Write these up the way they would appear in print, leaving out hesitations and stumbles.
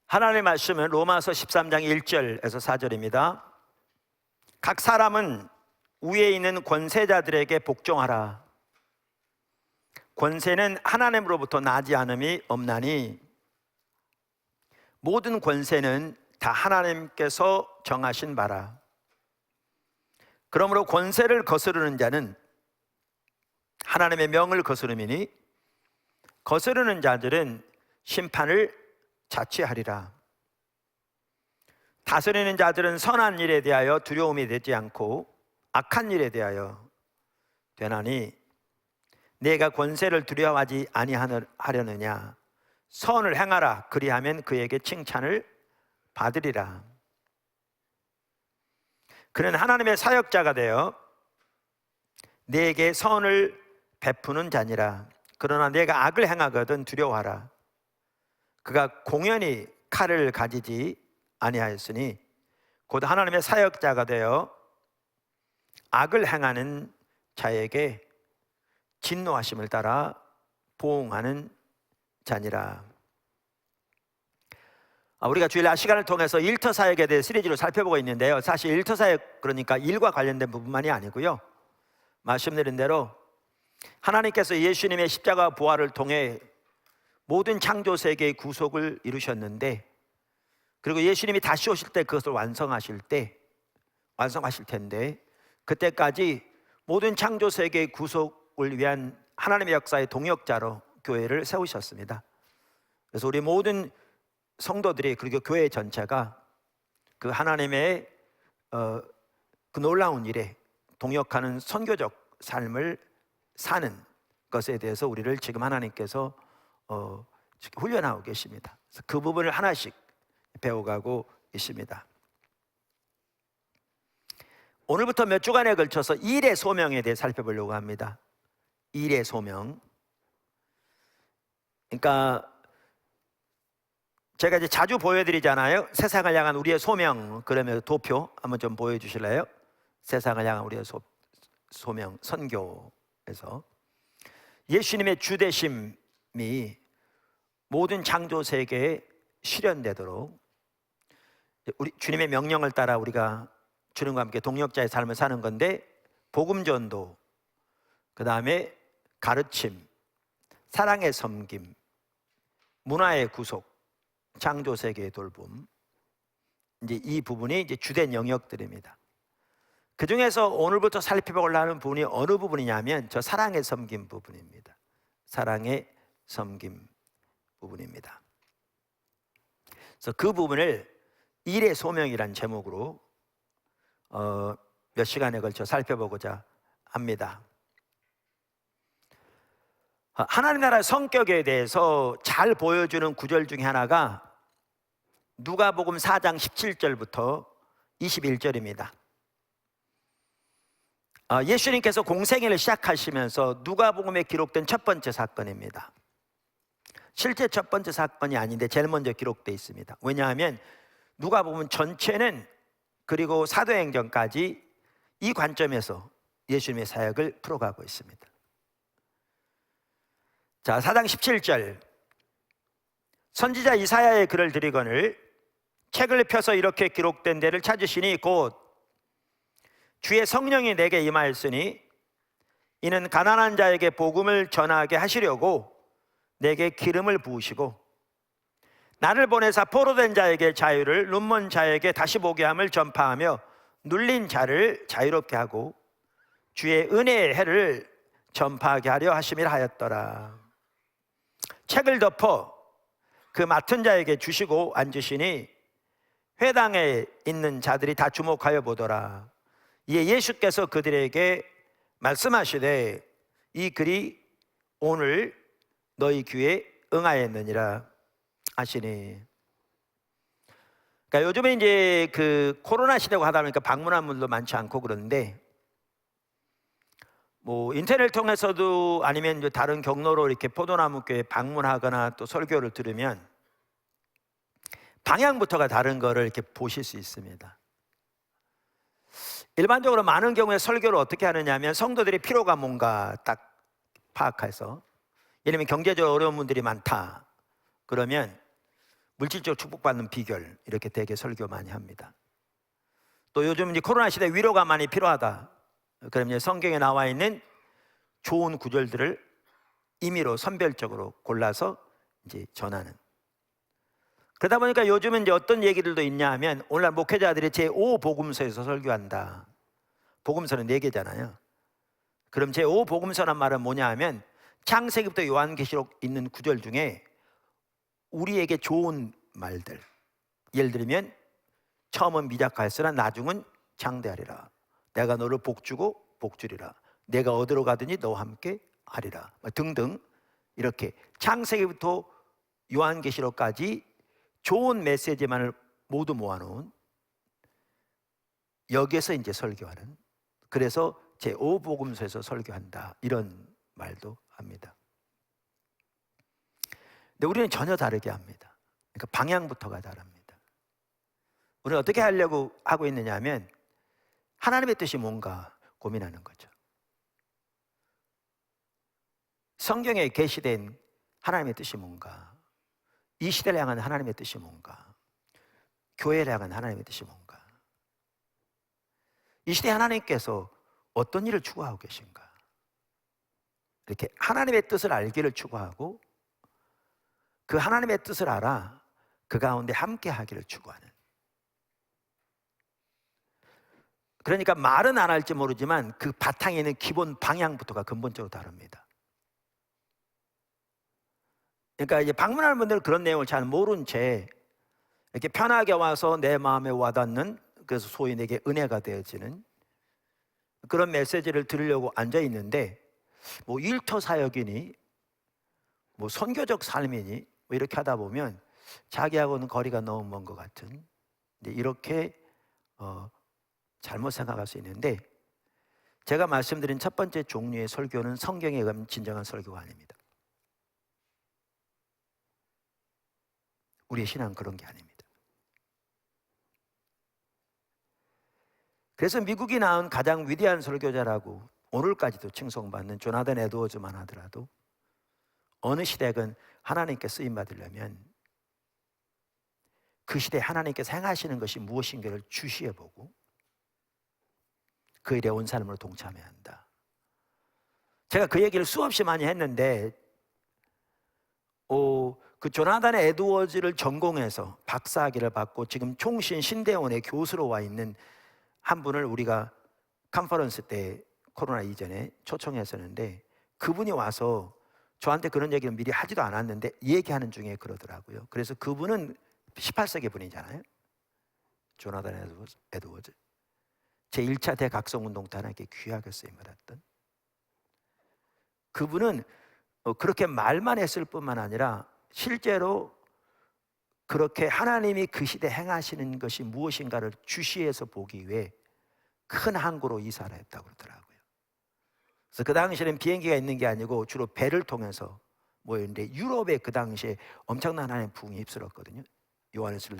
하나님의 말씀은 로마서 13장 1절에서 4절입니다. 각 사람은 위에 있는 권세자들에게 복종하라. 권세는 하나님으로부터 나지 않음이 없나니 모든 권세는 다 하나님께서 정하신 바라. 그러므로 권세를 거스르는 자는 하나님의 명을 거스름이니 거스르는 자들은 심판을 자취하리라. 다스리는 자들은 선한 일에 대하여 두려움이 되지 않고 악한 일에 대하여 되나니 내가 권세를 두려워하지 아니하려느냐. 선을 행하라. 그리하면 그에게 칭찬을 받으리라. 그는 하나님의 사역자가 되어 내게 선을 베푸는 자니라. 그러나 내가 악을 행하거든 두려워하라. 그가 공연히 칼을 가지지 아니하였으니 곧 하나님의 사역자가 되어 악을 행하는 자에게 진노하심을 따라 보응하는 자니라. 우리가 주일날 시간을 통해서 일터 사역에 대해 시리즈로 살펴보고 있는데요, 사실 일터 사역, 그러니까 일과 관련된 부분만이 아니고요, 말씀드린 대로 하나님께서 예수님의 십자가 부활을 통해 모든 창조 세계의 구속을 이루셨는데, 그리고 예수님이 다시 오실 때 그것을 완성하실 텐데, 그때까지 모든 창조 세계의 구속을 위한 하나님의 역사의 동역자로 교회를 세우셨습니다. 그래서 우리 모든 성도들이, 그리고 교회 전체가 그 하나님의 그 놀라운 일에 동역하는 선교적 삶을 사는 것에 대해서 우리를 지금 하나님께서 훈련하고 계십니다. 그래서 그 부분을 하나씩 배워가고 있습니다. 오늘부터 몇 주간에 걸쳐서 일의 소명에 대해 살펴보려고 합니다. 일의 소명. 그러니까 제가 이제 자주 보여드리잖아요. 세상을 향한 우리의 소명. 그러면 도표 한번 좀 보여주실래요? 세상을 향한 우리의 소명, 선교에서 예수님의 주되심이 모든 창조 세계에 실현되도록 우리 주님의 명령을 따라 우리가 주님과 함께 동역자의 삶을 사는 건데, 복음 전도, 그 다음에 가르침, 사랑의 섬김, 문화의 구속, 창조 세계의 돌봄, 이제 이 부분이 이제 주된 영역들입니다. 그 중에서 오늘부터 살펴보려고 하는 부분이 어느 부분이냐면 저 사랑의 섬김 부분입니다. 사랑의 섬김 부분입니다. 그래서 그 부분을 일의 소명이란 제목으로 몇 시간에 걸쳐 살펴보고자 합니다. 하나님 나라의 성격에 대해서 잘 보여주는 구절 중에 하나가 누가복음 4장 17절부터 21절입니다. 예수님께서 공생애를 시작하시면서 누가복음에 기록된 첫 번째 사건입니다. 실제 첫 번째 사건이 아닌데 제일 먼저 기록되어 있습니다. 왜냐하면 누가복음 전체는, 그리고 사도행전까지 이 관점에서 예수님의 사역을 풀어가고 있습니다. 자, 4장 17절. 선지자 이사야의 글을 드리거늘 책을 펴서 이렇게 기록된 데를 찾으시니 곧 주의 성령이 내게 임하였으니 이는 가난한 자에게 복음을 전하게 하시려고 내게 기름을 부으시고 나를 보내사 포로된 자에게 자유를, 눈먼 자에게 다시 보게 함을 전파하며 눌린 자를 자유롭게 하고 주의 은혜의 해를 전파하게 하려 하심이라 하였더라. 책을 덮어 그 맡은 자에게 주시고 앉으시니 회당에 있는 자들이 다 주목하여 보더라. 이에 예수께서 그들에게 말씀하시되 이 글이 오늘 너희 귀에 응하였느니라 하시니. 그러니까 요즘에 이제 그 코로나 시대고 하다 보니까 방문한 분도 많지 않고 그런데, 뭐 인터넷 통해서도 아니면 이제 다른 경로로 이렇게 포도나무교회 방문하거나 또 설교를 들으면 방향부터가 다른 거를 이렇게 보실 수 있습니다. 일반적으로 많은 경우에 설교를 어떻게 하느냐면 성도들의 필요가 뭔가 딱 파악해서, 예를 들면 경제적으로 어려운 분들이 많다 그러면 물질적으로 축복받는 비결, 이렇게 되게 설교 많이 합니다. 또 요즘 이제 코로나 시대 위로가 많이 필요하다. 그럼 이제 성경에 나와 있는 좋은 구절들을 임의로 선별적으로 골라서 이제 전하는. 그러다 보니까 요즘은 이제 어떤 얘기들도 있냐 하면, 오늘날 목회자들이 제5복음서에서 설교한다. 복음서는 4개잖아요. 그럼 제5복음서란 말은 뭐냐 하면, 창세기부터 요한계시록 있는 구절 중에 우리에게 좋은 말들, 예를 들면 처음은 미약하였으나 나중은 장대하리라, 내가 너를 복주고 복주리라, 내가 어디로 가든지 너와 함께 하리라 등등, 이렇게 창세기부터 요한계시록까지 좋은 메시지만을 모두 모아놓은, 여기에서 이제 설교하는, 그래서 제5복음서에서 설교한다, 이런 말도 합니다. 근데 우리는 전혀 다르게 합니다. 그러니까 방향부터가 다릅니다. 우리는 어떻게 하려고 하고 있느냐 하면, 하나님의 뜻이 뭔가 고민하는 거죠. 성경에 계시된 하나님의 뜻이 뭔가, 이 시대를 향한 하나님의 뜻이 뭔가, 교회를 향한 하나님의 뜻이 뭔가, 이 시대 하나님께서 어떤 일을 추구하고 계신가, 이렇게 하나님의 뜻을 알기를 추구하고, 그 하나님의 뜻을 알아 그 가운데 함께 하기를 추구하는. 그러니까 말은 안 할지 모르지만 그 바탕에 있는 기본 방향부터가 근본적으로 다릅니다. 그러니까 이제 방문하는 분들은 그런 내용을 잘 모른 채 이렇게 편하게 와서 내 마음에 와닿는, 그래서 소위 내게 은혜가 되어지는 그런 메시지를 들으려고 앉아 있는데, 뭐 일터 사역이니 뭐 선교적 삶이니 뭐 이렇게 하다 보면 자기하고는 거리가 너무 먼 것 같은, 이렇게 잘못 생각할 수 있는데, 제가 말씀드린 첫 번째 종류의 설교는 성경에 의하면 진정한 설교가 아닙니다. 우리의 신앙은 그런 게 아닙니다. 그래서 미국이 낳은 가장 위대한 설교자라고 오늘까지도 칭송받는 조나단 에드워즈만 하더라도, 어느 시대건 하나님께 쓰임받으려면 그 시대에 하나님께서 행하시는 것이 무엇인가를 주시해보고 그 일에 온 사람으로 동참해야 한다. 제가 그 얘기를 수없이 많이 했는데, 그 조나단 에드워즈를 전공해서 박사학위를 받고 지금 총신 신대원의 교수로 와 있는 한 분을 우리가 컨퍼런스 때 코로나 이전에 초청했었는데, 그분이 와서 저한테 그런 얘기를 미리 하지도 않았는데 얘기하는 중에 그러더라고요. 그래서 그분은 18세기 분이잖아요. 조나단 에드워즈. 제1차 대각성운동 때 하나님께 귀하게 쓰임받았던 그분은 그렇게 말만 했을 뿐만 아니라 실제로 그렇게 하나님이 그 시대에 행하시는 것이 무엇인가를 주시해서 보기 위해 큰 항구로 이사를 했다고 그러더라고요. 그래서 그 당시에는 비행기가 있는 게 아니고 주로 배를 통해서 모였는데, 유럽에 그 당시에 엄청난 하나님의 부흥이 휩쓸었거든요. 요한일서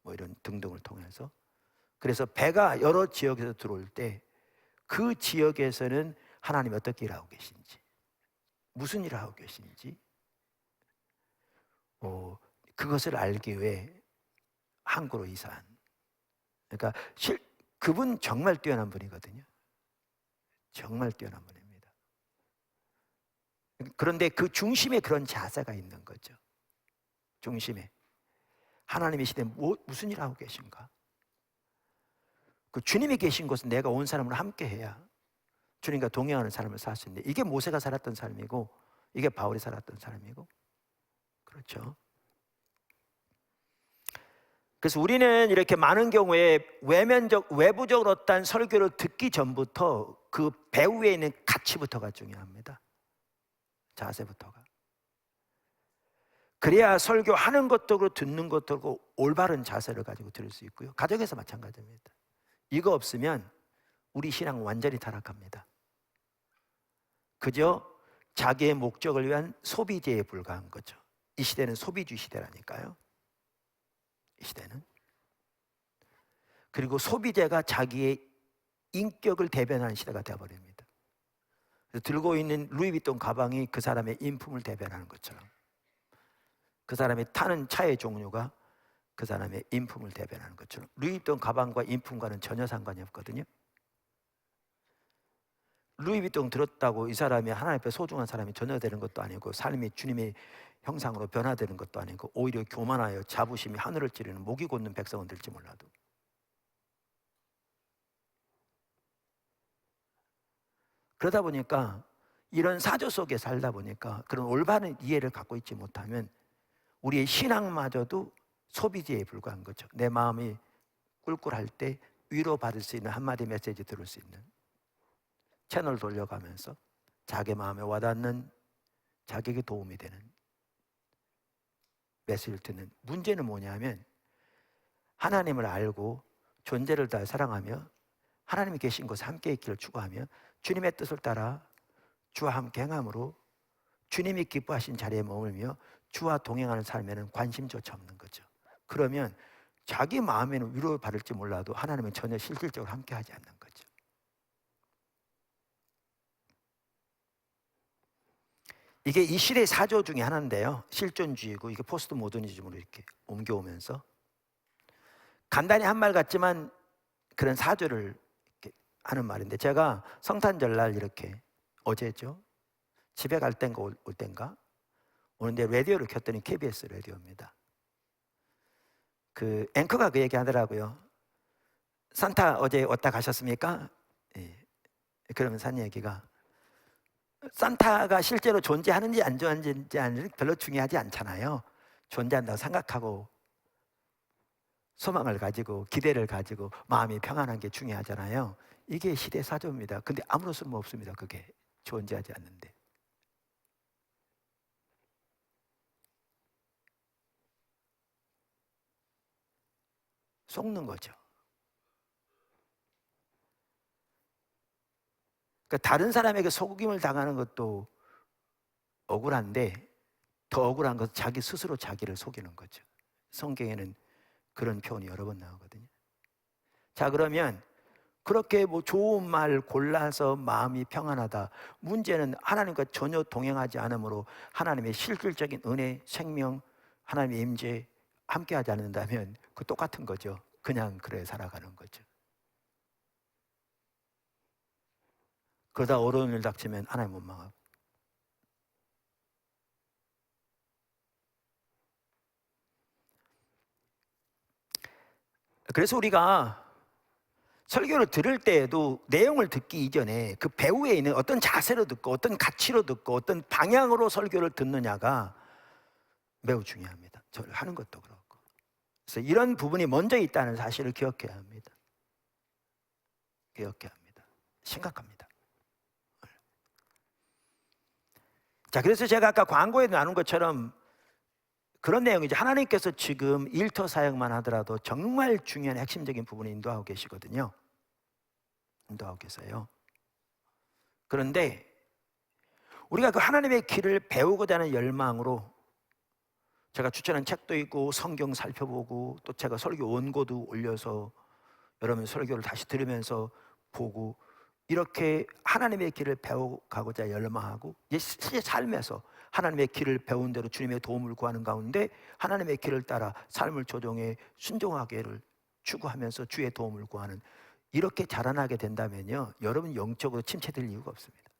뭐 이런 등등을 통해서. 그래서 배가 여러 지역에서 들어올 때 그 지역에서는 하나님이 어떻게 일하고 계신지, 무슨 일을 하고 계신지 그것을 알기 위해 항구로 이사한. 그러니까 그분 정말 뛰어난 분이거든요. 정말 뛰어난 분입니다. 그런데 그 중심에 그런 자세가 있는 거죠. 중심에 하나님의 시대에 무슨 일을 하고 계신가? 그 주님이 계신 곳은 내가 온 사람으로 함께 해야 주님과 동행하는 삶을 살 수 있는데, 이게 모세가 살았던 삶이고 이게 바울이 살았던 삶이고, 그렇죠. 그래서 우리는 이렇게 많은 경우에 외부적으로 어떤 설교를 듣기 전부터 그 배후에 있는 가치부터가 중요합니다. 자세부터가. 그래야 설교하는 것도 그렇고 듣는 것도 그렇고 올바른 자세를 가지고 들을 수 있고요. 가정에서 마찬가지입니다. 이거 없으면 우리 신앙 완전히 타락합니다. 그저 자기의 목적을 위한 소비재에 불과한 거죠. 이 시대는 소비주의 시대라니까요. 이 시대는. 그리고 소비재가 자기의 인격을 대변하는 시대가 되어버립니다. 들고 있는 루이비통 가방이 그 사람의 인품을 대변하는 것처럼 그 사람이 타는 차의 종류가 그 사람의 인품을 대변하는 것처럼 루이비통 가방과 인품과는 전혀 상관이 없거든요. 루이비통 들었다고 이 사람이 하나님 앞에 소중한 사람이 전혀 되는 것도 아니고 삶이 주님의 형상으로 변화되는 것도 아니고 오히려 교만하여 자부심이 하늘을 찌르는 목이 곧는 백성은 될지 몰라도. 그러다 보니까 이런 사조 속에 살다 보니까 그런 올바른 이해를 갖고 있지 못하면 우리의 신앙마저도 소비지에 불과한 거죠. 내 마음이 꿀꿀할 때 위로받을 수 있는 한마디 메시지 들을 수 있는 채널 돌려가면서 자기 마음에 와닿는, 자기에게 도움이 되는 메시지를 듣는. 문제는 뭐냐면 하나님을 알고 존재를 다 사랑하며 하나님이 계신 곳에 함께 있기를 추구하며 주님의 뜻을 따라 주와 함께 행함으로 주님이 기뻐하신 자리에 머물며 주와 동행하는 삶에는 관심조차 없는 거죠. 그러면 자기 마음에는 위로를 받을지 몰라도 하나님은 전혀 실질적으로 함께하지 않는 거죠. 이게 이 시대의 사조 중에 하나인데요, 실존주의고 이게 포스트 모더니즘으로 이렇게 옮겨오면서 간단히 한 말 같지만 그런 사조를 이렇게 하는 말인데, 제가 성탄절날 이렇게 어제죠, 집에 갈 땐가 올 땐가 오는데 라디오를 켰더니 KBS 라디오입니다. 그 앵커가 그 얘기 하더라고요. 산타 어제 왔다 가셨습니까? 예. 그러면서 한 얘기가, 산타가 실제로 존재하는지 안 존재하는지 별로 중요하지 않잖아요. 존재한다고 생각하고 소망을 가지고 기대를 가지고 마음이 평안한 게 중요하잖아요. 이게 시대 사조입니다. 근데 아무런 쓸모 없습니다. 그게 존재하지 않는데. 속는 거죠. 그러니까 다른 사람에게 속임을 당하는 것도 억울한데 더 억울한 것은 자기 스스로 자기를 속이는 거죠. 성경에는 그런 표현이 여러 번 나오거든요. 자, 그러면 그렇게 뭐 좋은 말 골라서 마음이 평안하다. 문제는 하나님과 전혀 동행하지 않으므로 하나님의 실질적인 은혜, 생명, 하나님의 임재 함께하지 않는다면 그 똑같은 거죠. 그냥 그래 살아가는 거죠. 그러다 어려운 일 닥치면 하나님 원망하고. 그래서 우리가 설교를 들을 때에도 내용을 듣기 이전에 그 배우에 있는 어떤 자세로 듣고 어떤 가치로 듣고 어떤 방향으로 설교를 듣느냐가 매우 중요합니다. 저를 하는 것도 그렇고. 그래서 이런 부분이 먼저 있다는 사실을 기억해야 합니다. 기억해야 합니다. 심각합니다. 자, 그래서 제가 아까 광고에 나눈 것처럼 그런 내용이죠. 하나님께서 지금 일터 사역만 하더라도 정말 중요한 핵심적인 부분을 인도하고 계시거든요. 인도하고 계세요. 그런데 우리가 그 하나님의 길을 배우고자 하는 열망으로 제가 추천한 책도 있고 성경 살펴보고 또 제가 설교 원고도 올려서 여러분 설교를 다시 들으면서 보고 이렇게 하나님의 길을 배워가고자 열망하고 실제 삶에서 하나님의 길을 배운 대로 주님의 도움을 구하는 가운데 하나님의 길을 따라 삶을 조정해 순종하기를 추구하면서 주의 도움을 구하는, 이렇게 자라나게 된다면요, 여러분 영적으로 침체될 이유가 없습니다.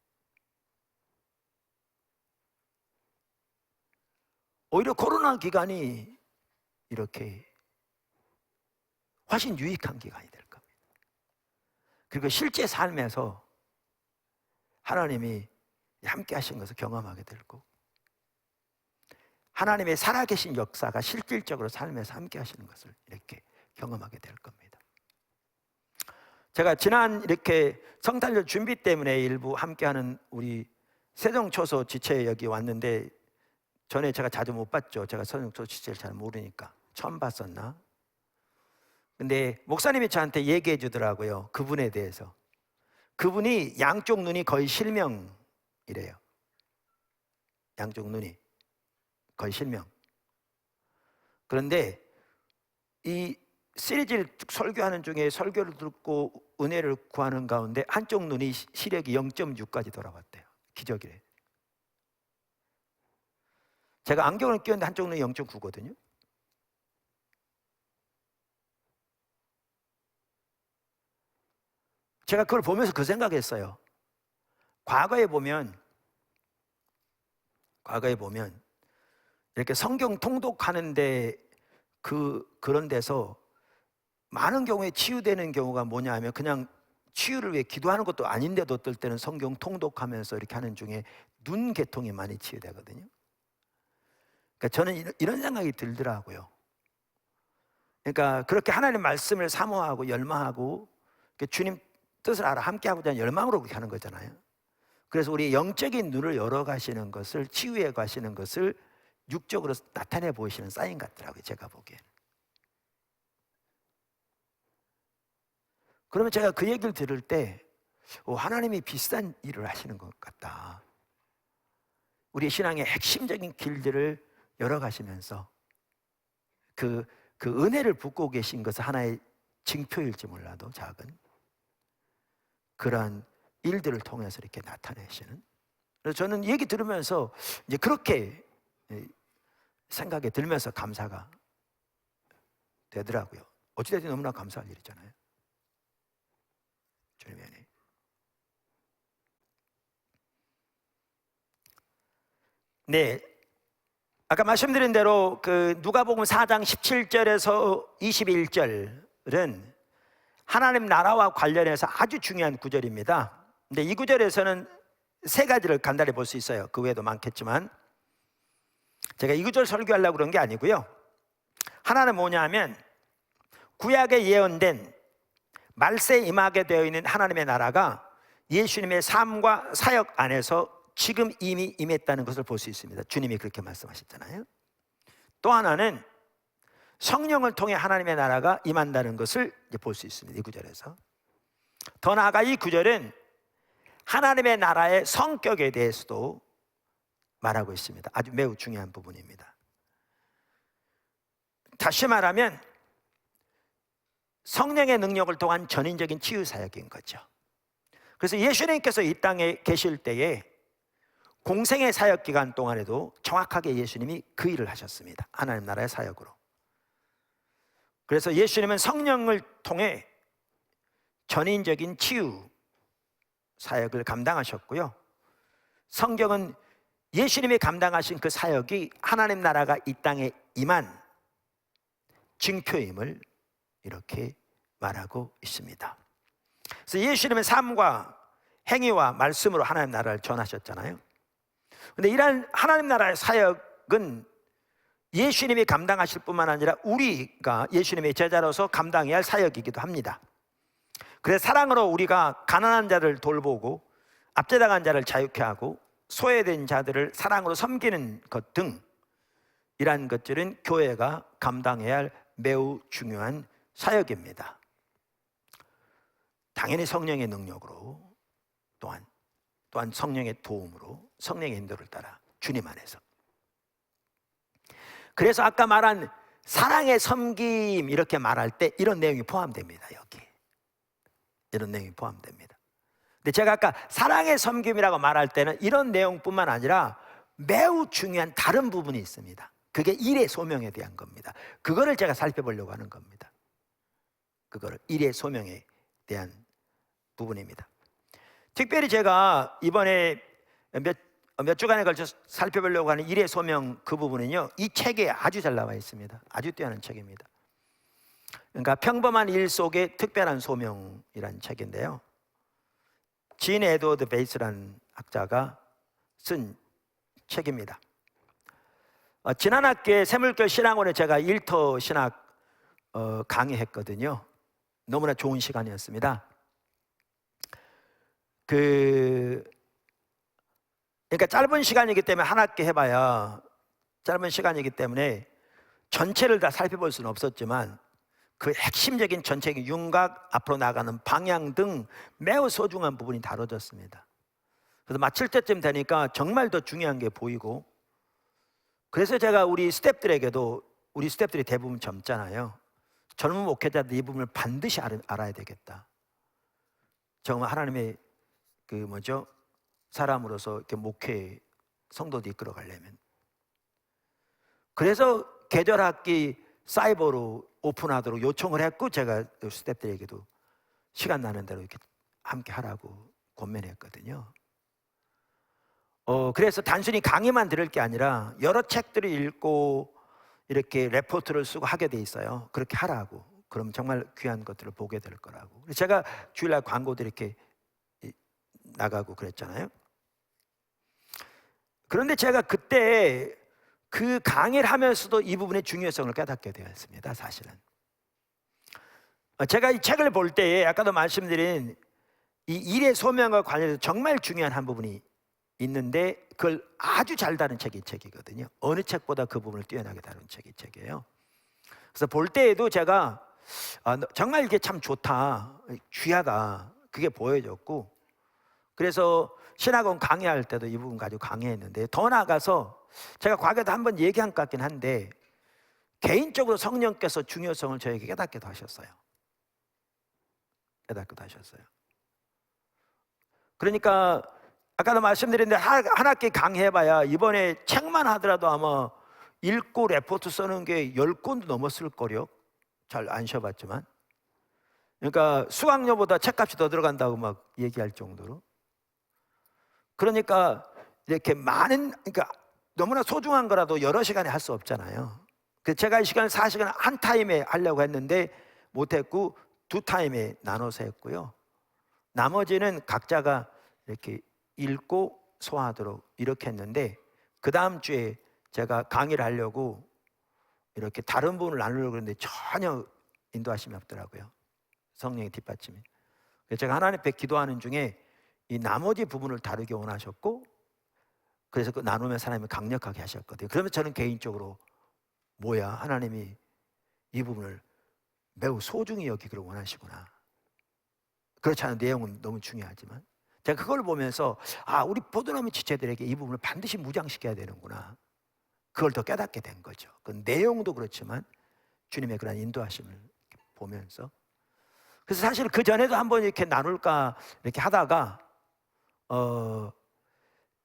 오히려 코로나 기간이 이렇게 훨씬 유익한 기간이 될 겁니다. 그리고 실제 삶에서 하나님이 함께 하신 것을 경험하게 될 거고 하나님의 살아계신 역사가 실질적으로 삶에서 함께 하시는 것을 이렇게 경험하게 될 겁니다. 제가 지난 이렇게 성탄절 준비 때문에 일부 함께하는 우리 세종초소 지체에 여기 왔는데 전에 제가 자주 못 봤죠. 제가 세종초소 지체를 잘 모르니까. 처음 봤었나? 근데 목사님이 저한테 얘기해 주더라고요. 그분에 대해서. 그분이 양쪽 눈이 거의 실명이래요. 양쪽 눈이 거의 실명. 그런데 이 시리즈를 설교하는 중에 설교를 듣고 은혜를 구하는 가운데 한쪽 눈이 시력이 0.6까지 돌아왔대요. 기적이래. 제가 안경을 끼웠는데 한쪽 눈이 0.9거든요. 제가 그걸 보면서 그 생각했어요. 과거에 보면 이렇게 성경 통독하는데 그런 데서 많은 경우에 치유되는 경우가 뭐냐 하면, 그냥 치유를 위해 기도하는 것도 아닌데도 어떨 때는 성경 통독하면서 이렇게 하는 중에 눈 개통이 많이 치유되거든요. 그러니까 저는 이런 생각이 들더라고요. 그러니까 그렇게 하나님 말씀을 사모하고 열망하고 주님 뜻을 알아 함께 하고자 하는 열망으로 그렇게 하는 거잖아요. 그래서 우리 영적인 눈을 열어 가시는 것을, 치유해 가시는 것을 육적으로 나타내 보이시는 사인 같더라고요, 제가 보기에는. 그러면 제가 그 얘기를 들을 때 하나님이 비슷한 일을 하시는 것 같다. 우리 신앙의 핵심적인 길들을 열어가시면서 그 은혜를 붓고 계신 것은 하나의 징표일지 몰라도 작은 그러한 일들을 통해서 이렇게 나타내시는. 그래서 저는 얘기 들으면서 이제 그렇게 생각이 들면서 감사가 되더라고요. 어찌됐든 너무나 감사할 일이잖아요, 주님의 은혜. 네, 아까 말씀드린 대로 그 누가복음 4장 17절에서 21절은 하나님 나라와 관련해서 아주 중요한 구절입니다. 근데 이 구절에서는 세 가지를 간단히 볼 수 있어요. 그 외에도 많겠지만 제가 이 구절 설교하려고 그런 게 아니고요. 하나는 뭐냐 하면, 구약에 예언된 말세에 임하게 되어 있는 하나님의 나라가 예수님의 삶과 사역 안에서 지금 이미 임했다는 것을 볼 수 있습니다. 주님이 그렇게 말씀하셨잖아요. 또 하나는 성령을 통해 하나님의 나라가 임한다는 것을 볼 수 있습니다, 이 구절에서. 더 나아가 이 구절은 하나님의 나라의 성격에 대해서도 말하고 있습니다. 아주 매우 중요한 부분입니다. 다시 말하면 성령의 능력을 통한 전인적인 치유 사역인 거죠. 그래서 예수님께서 이 땅에 계실 때에 공생의 사역 기간 동안에도 정확하게 예수님이 그 일을 하셨습니다. 하나님 나라의 사역으로. 그래서 예수님은 성령을 통해 전인적인 치유 사역을 감당하셨고요. 성경은 예수님이 감당하신 그 사역이 하나님 나라가 이 땅에 임한 징표임을 이렇게 말하고 있습니다. 그래서 예수님의 삶과 행위와 말씀으로 하나님 나라를 전하셨잖아요. 그런데 이러한 하나님 나라의 사역은 예수님이 감당하실 뿐만 아니라 우리가 예수님의 제자로서 감당해야 할 사역이기도 합니다. 그래서 사랑으로 우리가 가난한 자를 돌보고 압제당한 자를 자유케 하고 소외된 자들을 사랑으로 섬기는 것 등 이러한 것들은 교회가 감당해야 할 매우 중요한 사역입니다. 당연히 성령의 능력으로, 또한 성령의 도움으로, 성령의 인도를 따라 주님 안에서. 그래서 아까 말한 사랑의 섬김 이렇게 말할 때 이런 내용이 포함됩니다. 여기 이런 내용이 포함됩니다. 근데 제가 아까 사랑의 섬김이라고 말할 때는 이런 내용뿐만 아니라 매우 중요한 다른 부분이 있습니다. 그게 일의 소명에 대한 겁니다. 그거를 제가 살펴보려고 하는 겁니다. 그거를 일의 소명에 대한 부분입니다. 특별히 제가 이번에 몇 주간에 걸쳐 살펴보려고 하는 일의 소명, 그 부분은요, 이 책에 아주 잘 나와 있습니다. 아주 뛰어난 책입니다. 그러니까 평범한 일 속의 특별한 소명이라는 책인데요, 진 에드워드 베이스라는 학자가 쓴 책입니다. 지난 학기에 새물결 신학원에 제가 일터 신학 강의했거든요. 너무나 좋은 시간이었습니다. 그러니까 짧은 시간이기 때문에 한 학기 해봐야 짧은 시간이기 때문에 전체를 다 살펴볼 수는 없었지만 그 핵심적인 전체적인 윤곽, 앞으로 나가는 방향 등 매우 소중한 부분이 다뤄졌습니다. 그래서 마칠 때쯤 되니까 정말 더 중요한 게 보이고, 그래서 제가 우리 스태프들이 대부분 젊잖아요. 젊은 목회자들 이 부분을 반드시 알아야 되겠다. 정말 하나님의 사람으로서 이렇게 목회 성도도 이끌어 가려면 그래서 계절학기 사이버로 오픈하도록 요청을 했고, 제가 스태프들에게도 시간 나는 대로 이렇게 함께 하라고 권면했거든요. 그래서 단순히 강의만 들을 게 아니라 여러 책들을 읽고 이렇게 레포트를 쓰고 하게 돼 있어요. 그렇게 하라고. 그럼 정말 귀한 것들을 보게 될 거라고. 그래서 제가 주일날 광고도 이렇게 나가고 그랬잖아요. 그런데 제가 그때 그 강의를 하면서도 이 부분의 중요성을 깨닫게 되었습니다. 사실은 제가 이 책을 볼 때에 아까도 말씀드린 이 일의 소명과 관련해서 정말 중요한 한 부분이 있는데, 그걸 아주 잘 다룬 책이 이 책이거든요. 어느 책보다 그 부분을 뛰어나게 다룬 책이 이 책이에요. 그래서 볼 때에도 제가 정말 이게 참 좋다, 귀하다, 그게 보여졌고, 그래서 신학원 강의할 때도 이 부분 가지고 강의했는데, 더 나아가서 제가 과거에도 한번 얘기한 것 같긴 한데, 개인적으로 성령께서 중요성을 저에게 깨닫기도 하셨어요. 깨닫기도 하셨어요. 그러니까 아까도 말씀드렸는데 한 학기 강의해봐야 이번에 책만 하더라도 아마 읽고 레포트 쓰는 게 10권도 넘었을 거요. 잘 안 쉬어봤지만. 그러니까 수강료보다 책값이 더 들어간다고 막 얘기할 정도로. 그러니까 이렇게 많은, 그러니까 너무나 소중한 거라도 여러 시간에 할 수 없잖아요. 그래서 제가 이 시간을 4시간 한 타임에 하려고 했는데 못했고 2타임에 나눠서 했고요. 나머지는 각자가 이렇게 읽고 소화하도록 이렇게 했는데, 그 다음 주에 제가 강의를 하려고 이렇게 다른 부분을 나누려고 했는데 전혀 인도하심이 없더라고요. 성령의 뒷받침이. 그래서 제가 하나님 앞에 기도하는 중에 이 나머지 부분을 다루기 원하셨고, 그래서 그 나누면 하나님이 강력하게 하셨거든요. 그러면 저는 개인적으로 뭐야, 하나님이 이 부분을 매우 소중히 여기기를 원하시구나. 그렇지 않은 내용은 너무 중요하지만 제가 그걸 보면서 우리 포도나무 지체들에게 이 부분을 반드시 무장시켜야 되는구나, 그걸 더 깨닫게 된 거죠. 그 내용도 그렇지만 주님의 그런 인도하심을 보면서. 그래서 사실 그 전에도 한번 이렇게 나눌까 이렇게 하다가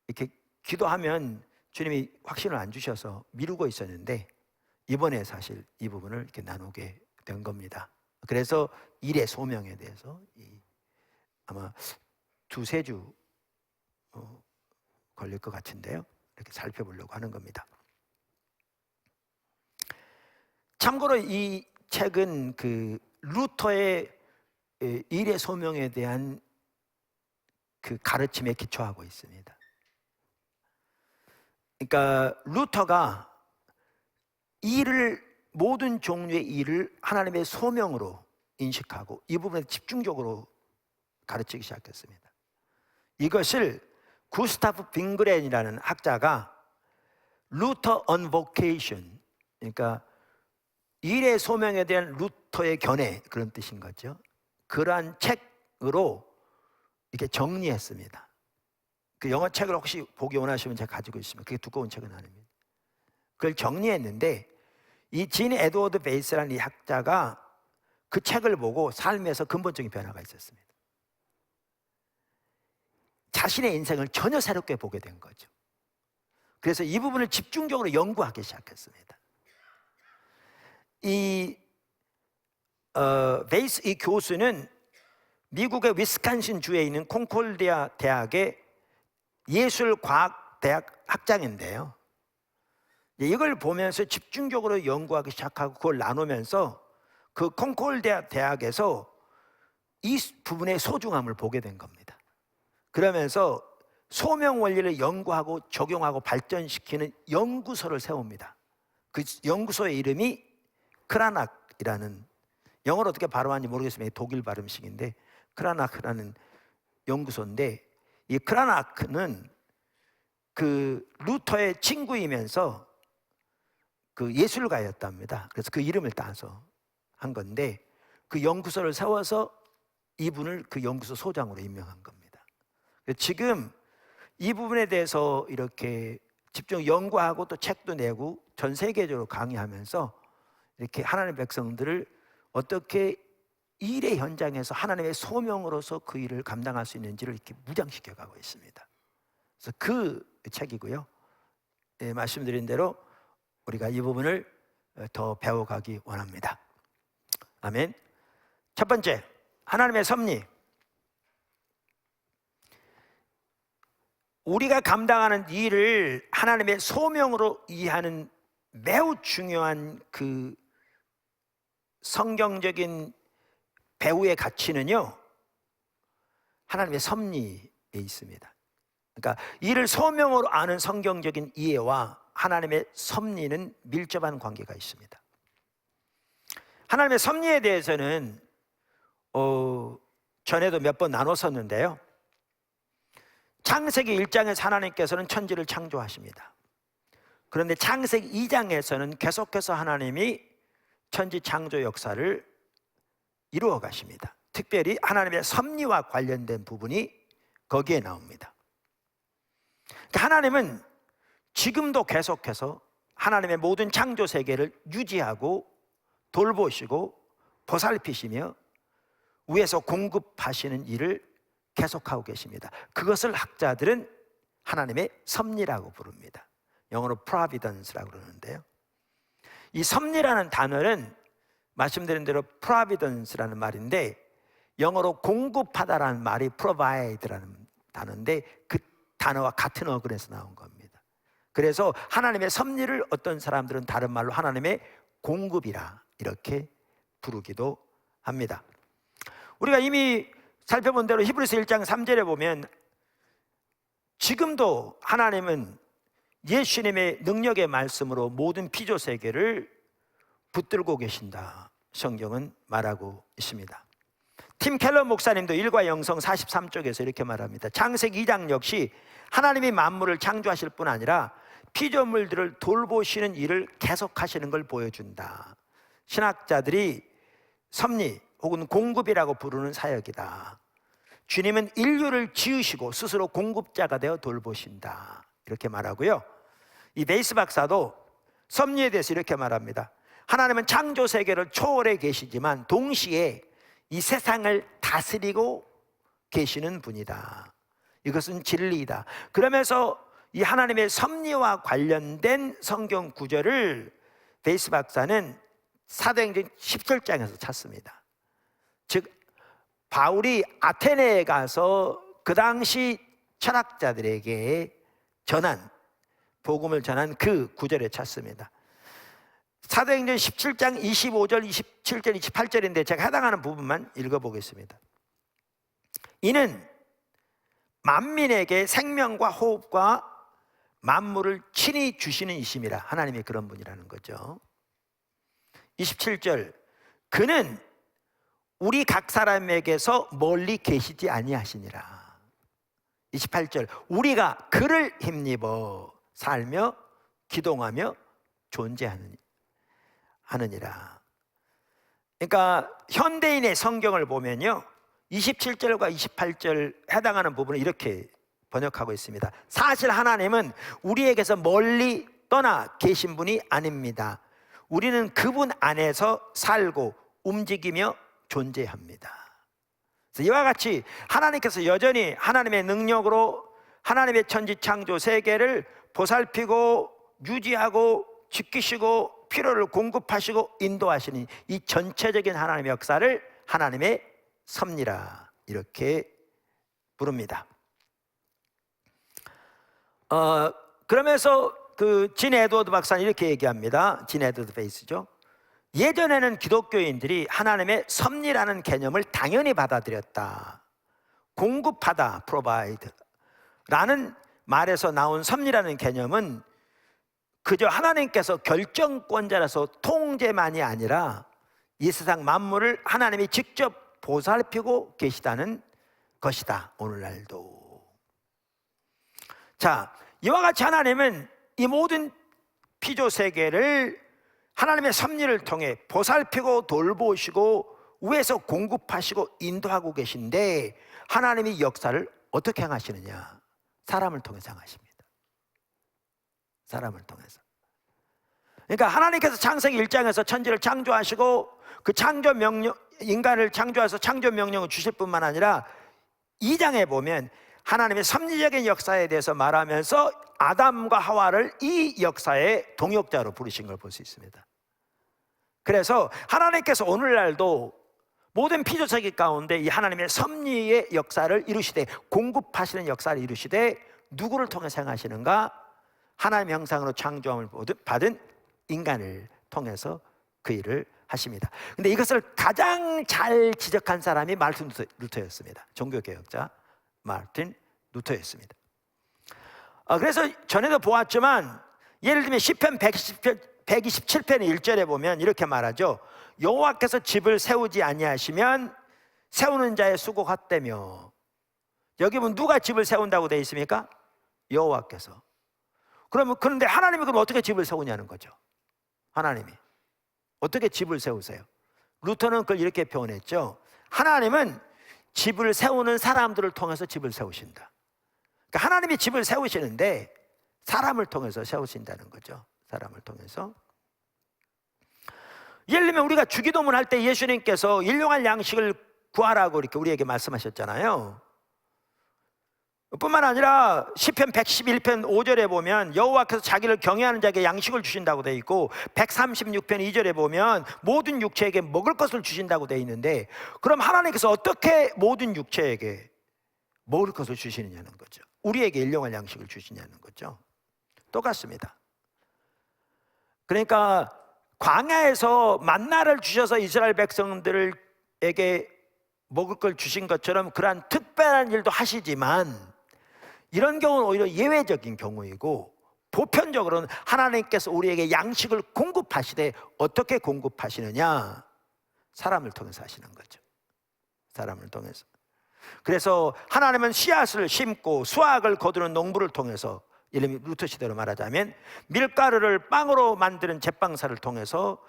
이렇게 기도하면 주님이 확신을 안 주셔서 미루고 있었는데, 이번에 사실 이 부분을 이렇게 나누게 된 겁니다. 그래서 일의 소명에 대해서 아마 2-3주 걸릴 것 같은데요, 이렇게 살펴보려고 하는 겁니다. 참고로 이 책은 그 루터의 일의 소명에 대한 그 가르침에 기초하고 있습니다. 그러니까 루터가 모든 종류의 일을 하나님의 소명으로 인식하고 이 부분에 집중적으로 가르치기 시작했습니다. 이것을 구스타프 빙그렌이라는 학자가 루터 on vocation, 그러니까 일의 소명에 대한 루터의 견해, 그런 뜻인 거죠. 그러한 책으로 이렇게 정리했습니다. 그 영어 책을 혹시 보기 원하시면 제가 가지고 있습니다. 그게 두꺼운 책은 아닙니다. 그걸 정리했는데, 이 진 에드워드 베이스라는 이 학자가 그 책을 보고 삶에서 근본적인 변화가 있었습니다. 자신의 인생을 전혀 새롭게 보게 된 거죠. 그래서 이 부분을 집중적으로 연구하기 시작했습니다. 베이스 이 교수는 미국의 위스콘신 주에 있는 콘콜디아 대학의 예술과학대학 학장인데요, 이걸 보면서 집중적으로 연구하기 시작하고 그걸 나누면서 그 콘콜디아 대학에서 이 부분의 소중함을 보게 된 겁니다. 그러면서 소명 원리를 연구하고 적용하고 발전시키는 연구소를 세웁니다. 그 연구소의 이름이 크라낙이라는, 영어로 어떻게 발음하는지 모르겠으면 독일 발음식인데 크라낙이라는 연구소인데, 이 크라낙은 그 루터의 친구이면서 그 예술가였답니다. 그래서 그 이름을 따서 한 건데, 그 연구소를 세워서 이분을 그 연구소 소장으로 임명한 겁니다. 지금 이 부분에 대해서 이렇게 집중 연구하고 또 책도 내고 전 세계적으로 강의하면서 이렇게 하나님의 백성들을 어떻게 일의 현장에서 하나님의 소명으로서 그 일을 감당할 수 있는지를 이렇게 무장시켜 가고 있습니다. 그래서 그 책이고요. 말씀드린 대로 우리가 이 부분을 더 배워가기 원합니다. 아멘. 첫 번째, 하나님의 섭리. 우리가 감당하는 일을 하나님의 소명으로 이해하는 매우 중요한 그 성경적인 배우의 가치는요, 하나님의 섭리에 있습니다. 그러니까 이를 소명으로 아는 성경적인 이해와 하나님의 섭리는 밀접한 관계가 있습니다. 하나님의 섭리에 대해서는 전에도 몇 번 나눴었는데요, 창세기 1장에서 하나님께서는 천지를 창조하십니다. 그런데 창세기 2장에서는 계속해서 하나님이 천지 창조 역사를 이루어 가십니다. 특별히 하나님의 섭리와 관련된 부분이 거기에 나옵니다. 그러니까 하나님은 지금도 계속해서 하나님의 모든 창조 세계를 유지하고 돌보시고 보살피시며 위에서 공급하시는 일을 계속하고 계십니다. 그것을 학자들은 하나님의 섭리라고 부릅니다. 영어로 providence라고 그러는데요, 이 섭리라는 단어는 말씀드린 대로 providence라는 말인데, 영어로 공급하다라는 말이 provide라는 단어인데 그 단어와 같은 어근에서 나온 겁니다. 그래서 하나님의 섭리를 어떤 사람들은 다른 말로 하나님의 공급이라 이렇게 부르기도 합니다. 우리가 이미 살펴본 대로 히브리서 1장 3절에 보면 지금도 하나님은 예수님의 능력의 말씀으로 모든 피조 세계를 붙들고 계신다, 성경은 말하고 있습니다. 팀 켈러 목사님도 일과 영성 43쪽에서 이렇게 말합니다. 창세기 2장 역시 하나님이 만물을 창조하실 뿐 아니라 피조물들을 돌보시는 일을 계속하시는 걸 보여준다. 신학자들이 섭리 혹은 공급이라고 부르는 사역이다. 주님은 인류를 지으시고 스스로 공급자가 되어 돌보신다, 이렇게 말하고요, 이 베이스 박사도 섭리에 대해서 이렇게 말합니다. 하나님은 창조 세계를 초월해 계시지만 동시에 이 세상을 다스리고 계시는 분이다. 이것은 진리이다. 그러면서 이 하나님의 섭리와 관련된 성경 구절을 베이스 박사는 사도행전 17장에서 찾습니다. 즉 바울이 아테네에 가서 그 당시 철학자들에게 복음을 전한 그 구절에 찾습니다. 사도행전 17장 25절, 27절, 28절인데 제가 해당하는 부분만 읽어보겠습니다. 이는 만민에게 생명과 호흡과 만물을 친히 주시는 이심이라. 하나님이 그런 분이라는 거죠. 27절, 그는 우리 각 사람에게서 멀리 계시지 아니하시니라. 28절, 우리가 그를 힘입어 살며 기동하며 존재하느니라. 그러니까 현대인의 성경을 보면요, 27절과 28절 해당하는 부분을 이렇게 번역하고 있습니다. 사실 하나님은 우리에게서 멀리 떠나 계신 분이 아닙니다. 우리는 그분 안에서 살고 움직이며 존재합니다. 그래서 이와 같이 하나님께서 여전히 하나님의 능력으로 하나님의 천지 창조 세계를 보살피고 유지하고 지키시고 필요를 공급하시고 인도하시는 이 전체적인 하나님의 역사를 하나님의 섭리라 이렇게 부릅니다. 그러면서 진 에드워드 박사는 이렇게 얘기합니다. 진 에드워드 베이스죠. 예전에는 기독교인들이 하나님의 섭리라는 개념을 당연히 받아들였다. 공급하다, provide 라는 말에서 나온 섭리라는 개념은 그저 하나님께서 결정권자라서 통제만이 아니라 이 세상 만물을 하나님이 직접 보살피고 계시다는 것이다. 오늘날도. 자, 이와 같이 하나님은 이 모든 피조 세계를 하나님의 섭리를 통해 보살피고 돌보시고 위에서 공급하시고 인도하고 계신데, 하나님이 역사를 어떻게 행하시느냐? 사람을 통해서 행하십니다. 사람을 통해서. 그러니까 하나님께서 창세기 1장에서 천지를 창조하시고 그 창조 명령, 인간을 창조해서 창조 명령을 주실 뿐만 아니라 2장에 보면 하나님의 섭리적인 역사에 대해서 말하면서 아담과 하와를 이 역사의 동역자로 부르신 걸 볼 수 있습니다. 그래서 하나님께서 오늘날도 모든 피조세계 가운데 이 하나님의 섭리의 역사를 이루시되, 공급하시는 역사를 이루시되 누구를 통해서 행하시는가? 하나님의 형상으로 창조함을 받은 인간을 통해서 그 일을 하십니다. 근데 이것을 가장 잘 지적한 사람이 마르틴 루터였습니다. 종교개혁자 마르틴 루터였습니다. 그래서 전에도 보았지만, 예를 들면 시편 127편의 1절에 보면 이렇게 말하죠. 여호와께서 집을 세우지 아니하시면 세우는 자의 수고 헛되며. 여기 보면 누가 집을 세운다고 되어 있습니까? 여호와께서. 그런데 하나님이 그럼 어떻게 집을 세우냐는 거죠. 하나님이 어떻게 집을 세우세요? 루터는 그걸 이렇게 표현했죠. 하나님은 집을 세우는 사람들을 통해서 집을 세우신다. 그러니까 하나님이 집을 세우시는데 사람을 통해서 세우신다는 거죠. 사람을 통해서. 예를 들면 우리가 주기도문 할 때 예수님께서 일용할 양식을 구하라고 이렇게 우리에게 말씀하셨잖아요. 뿐만 아니라 시편 111편 5절에 보면 여호와께서 자기를 경외하는 자에게 양식을 주신다고 되어 있고, 136편 2절에 보면 모든 육체에게 먹을 것을 주신다고 되어 있는데, 그럼 하나님께서 어떻게 모든 육체에게 먹을 것을 주시느냐는 거죠. 우리에게 일용할 양식을 주시냐는 거죠. 똑같습니다. 그러니까 광야에서 만나를 주셔서 이스라엘 백성들에게 먹을 걸 주신 것처럼 그러한 특별한 일도 하시지만, 이런 경우는 오히려 예외적인 경우이고, 보편적으로는 하나님께서 우리에게 양식을 공급하시되 어떻게 공급하시느냐? 사람을 통해서 하시는 거죠. 사람을 통해서. 그래서 하나님은 씨앗을 심고 수확을 거두는 농부를 통해서, 예를 들면 루터 시대로 말하자면 밀가루를 빵으로 만드는 제빵사를 통해서,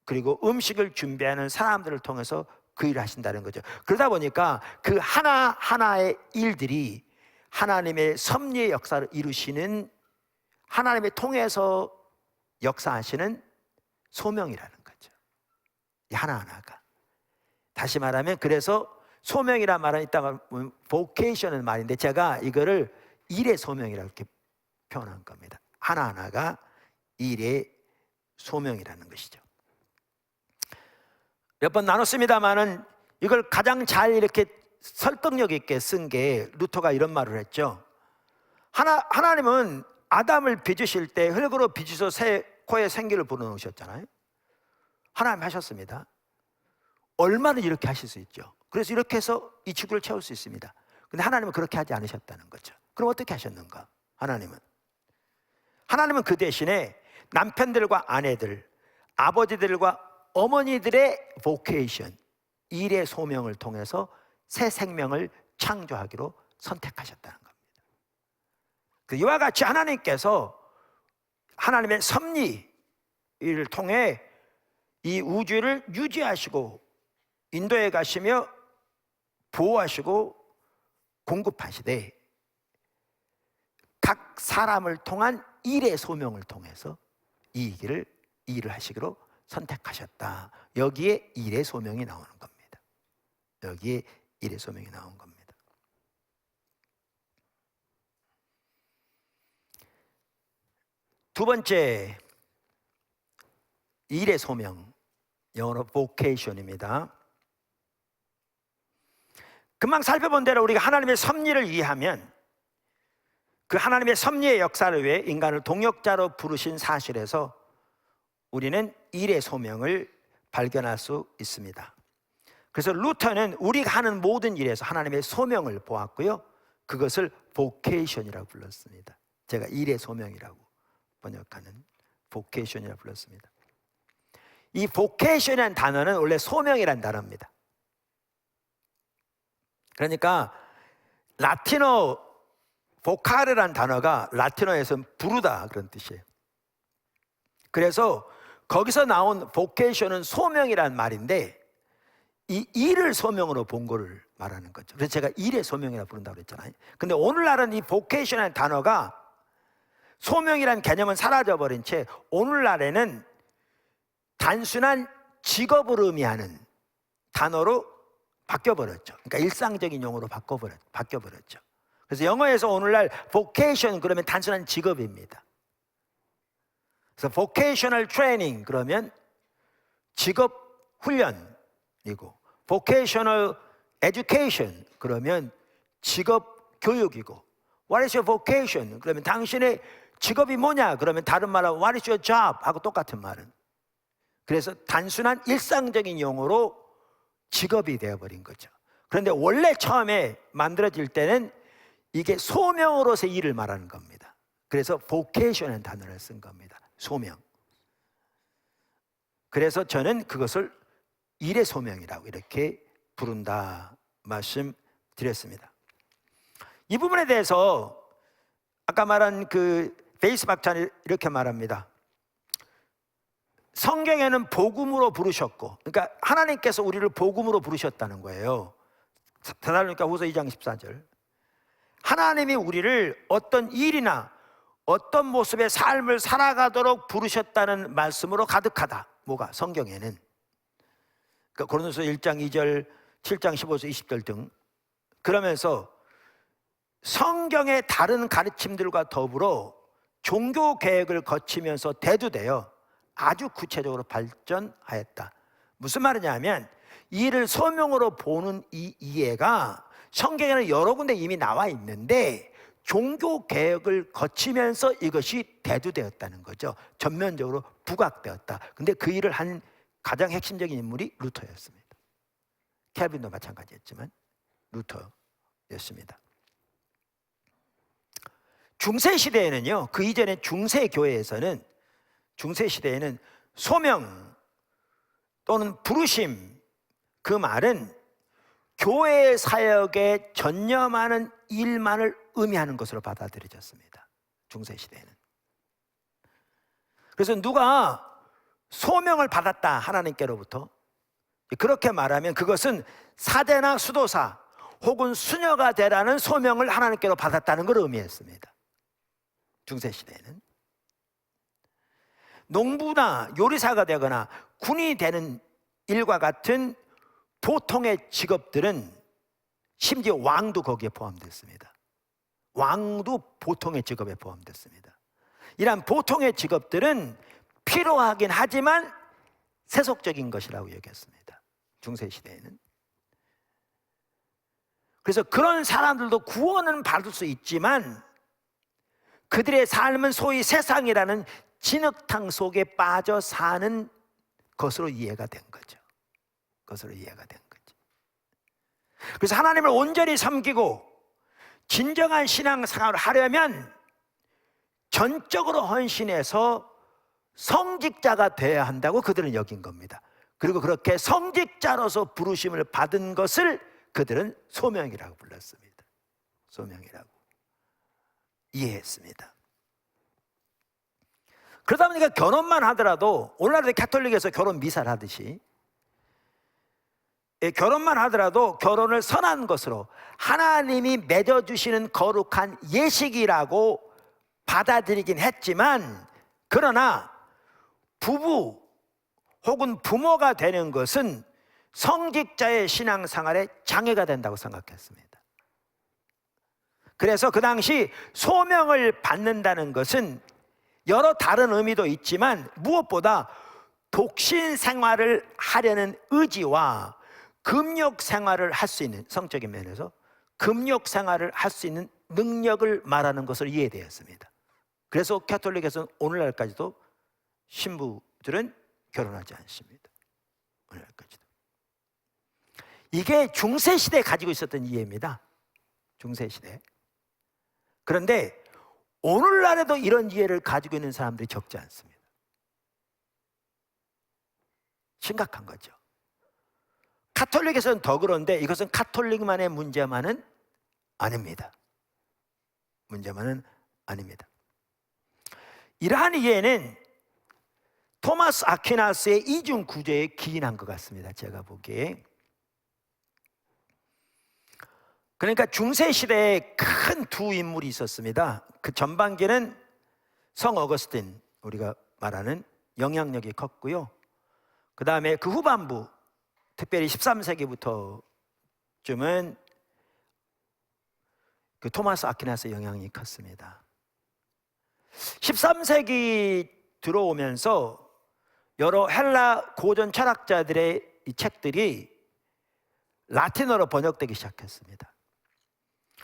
그리고 음식을 준비하는 사람들을 통해서 그 일을 하신다는 거죠. 그러다 보니까 그 하나하나의 일들이 하나님의 섭리의 역사를 이루시는, 하나님의 통해서 역사하시는 소명이라는 거죠. 이 하나하나가. 다시 말하면, 그래서 소명이란 말은 이따가 vocation은 말인데, 제가 이거를 일의 소명이라고 이렇게 표현한 겁니다. 하나하나가 일의 소명이라는 것이죠. 몇 번 나눴습니다만은 이걸 가장 잘 이렇게 설득력 있게 쓴 게 루터가 이런 말을 했죠. 하나님은 아담을 빚으실 때 흙으로 빚으셔서 새 코에 생기를 불어넣으셨잖아요. 하나님 하셨습니다. 얼마나 이렇게 하실 수 있죠. 그래서 이렇게 해서 이 지구를 채울 수 있습니다. 근데 하나님은 그렇게 하지 않으셨다는 거죠. 그럼 어떻게 하셨는가? 하나님은 그 대신에 남편들과 아내들, 아버지들과 어머니들의 vocation, 일의 소명을 통해서 새 생명을 창조하기로 선택하셨다는 겁니다. 이와 같이 하나님께서 하나님의 섭리를 통해 이 우주를 유지하시고 인도에 가시며 보호하시고 공급하시되, 각 사람을 통한 일의 소명을 통해서 이 일을 하시기로 선택하셨다. 여기에 일의 소명이 나오는 겁니다. 여기에 일의 소명이 나온 겁니다. 두 번째, 일의 소명, 영어로 vocation입니다. 금방 살펴본 대로 우리가 하나님의 섭리를 이해하면, 그 하나님의 섭리의 역사를 위해 인간을 동역자로 부르신 사실에서 우리는 일의 소명을 발견할 수 있습니다. 그래서 루터는 우리가 하는 모든 일에서 하나님의 소명을 보았고요, 그것을 vocation이라고 불렀습니다. 제가 일의 소명이라고 번역하는 vocation이라고 불렀습니다. 이 vocation이라는 단어는 원래 소명이라는 단어입니다. 그러니까 라틴어 vocare라는 단어가 라틴어에서는 부르다 그런 뜻이에요. 그래서 거기서 나온 vocation은 소명이라는 말인데, 이 일을 소명으로 본 거를 말하는 거죠. 그래서 제가 일의 소명이라고 부른다고 그랬잖아요. 근데 오늘날은 이 vocation이라는 단어가 소명이라는 개념은 사라져버린 채 오늘날에는 단순한 직업을 의미하는 단어로 바뀌어버렸죠. 그러니까 일상적인 용어로 바뀌어버렸죠. 그래서 영어에서 오늘날 vocation 그러면 단순한 직업입니다. 그래서 vocational training 그러면 직업 훈련이고, vocational education 그러면 직업 교육이고, what is your vocation? 그러면 당신의 직업이 뭐냐? 그러면 다른 말하면 what is your job? 하고 똑같은 말은. 그래서 단순한 일상적인 용어로 직업이 되어버린 거죠. 그런데 원래 처음에 만들어질 때는 이게 소명으로서의 일을 말하는 겁니다. 그래서 vocation이라는 단어를 쓴 겁니다. 소명. 그래서 저는 그것을 일의 소명이라고 이렇게 부른다 말씀드렸습니다. 이 부분에 대해서 아까 말한 그 베이스 박사는 이렇게 말합니다. 성경에는 복음으로 부르셨고, 그러니까 하나님께서 우리를 복음으로 부르셨다는 거예요. 데살로니가 후서 2장 14절. 하나님이 우리를 어떤 일이나 어떤 모습의 삶을 살아가도록 부르셨다는 말씀으로 가득하다. 뭐가? 성경에는. 그러니까 고린도서 1장 2절, 7장 15절, 20절 등. 그러면서 성경의 다른 가르침들과 더불어 종교 계획을 거치면서 대두되어 아주 구체적으로 발전하였다. 무슨 말이냐면 이 일을 소명으로 보는 이 이해가 성경에는 여러 군데 이미 나와 있는데 종교 개혁을 거치면서 이것이 대두되었다는 거죠. 전면적으로 부각되었다. 근데 그 일을 한 가장 핵심적인 인물이 루터였습니다. 켈빈도 마찬가지였지만 루터였습니다. 중세 시대에는요, 그 이전에 중세 교회에서는, 중세 시대에는 소명 또는 부르심, 그 말은 교회 사역에 전념하는 일만을 의미하는 것으로 받아들여졌습니다. 중세 시대에는. 그래서 누가 소명을 받았다 하나님께로부터 그렇게 말하면 그것은 사제나 수도사 혹은 수녀가 되라는 소명을 하나님께로 받았다는 걸 의미했습니다. 중세 시대에는. 농부나 요리사가 되거나 군인이 되는 일과 같은 보통의 직업들은, 심지어 왕도 거기에 포함됐습니다. 왕도 보통의 직업에 포함됐습니다. 이러한 보통의 직업들은 필요하긴 하지만 세속적인 것이라고 여겼습니다. 중세 시대에는. 그래서 그런 사람들도 구원은 받을 수 있지만 그들의 삶은 소위 세상이라는 진흙탕 속에 빠져 사는 것으로 이해가 된 거죠. 것으로 이해가 된 거죠. 그래서 하나님을 온전히 섬기고 진정한 신앙생활을 하려면 전적으로 헌신해서 성직자가 되어야 한다고 그들은 여긴 겁니다. 그리고 그렇게 성직자로서 부르심을 받은 것을 그들은 소명이라고 불렀습니다. 소명이라고 이해했습니다. 그러다 보니까 결혼만 하더라도, 오늘날의 가톨릭에서 결혼 미사를 하듯이 결혼만 하더라도 결혼을 선한 것으로 하나님이 맺어주시는 거룩한 예식이라고 받아들이긴 했지만, 그러나 부부 혹은 부모가 되는 것은 성직자의 신앙생활에 장애가 된다고 생각했습니다. 그래서 그 당시 소명을 받는다는 것은 여러 다른 의미도 있지만 무엇보다 독신 생활을 하려는 의지와 금욕 생활을 할 수 있는, 성적인 면에서 금욕 생활을 할 수 있는 능력을 말하는 것으로 이해되었습니다. 그래서 가톨릭에서는 오늘날까지도 신부들은 결혼하지 않습니다. 오늘날까지도. 이게 중세시대에 가지고 있었던 이해입니다. 중세시대. 그런데 오늘날에도 이런 이해를 가지고 있는 사람들이 적지 않습니다. 심각한 거죠. 가톨릭에서는 더 그런데 이것은 가톨릭만의 문제만은 아닙니다. 문제만은 아닙니다. 이러한 이해는 토마스 아퀴나스의 이중 구조에 기인한 것 같습니다. 제가 보기에. 그러니까 중세 시대에 큰 두 인물이 있었습니다. 그 전반기는 성 어거스틴, 우리가 말하는 영향력이 컸고요. 그 다음에 그 후반부, 특별히 13세기부터쯤은 그 토마스 아퀴나스의 영향이 컸습니다. 13세기 들어오면서 여러 헬라 고전 철학자들의 이 책들이 라틴어로 번역되기 시작했습니다.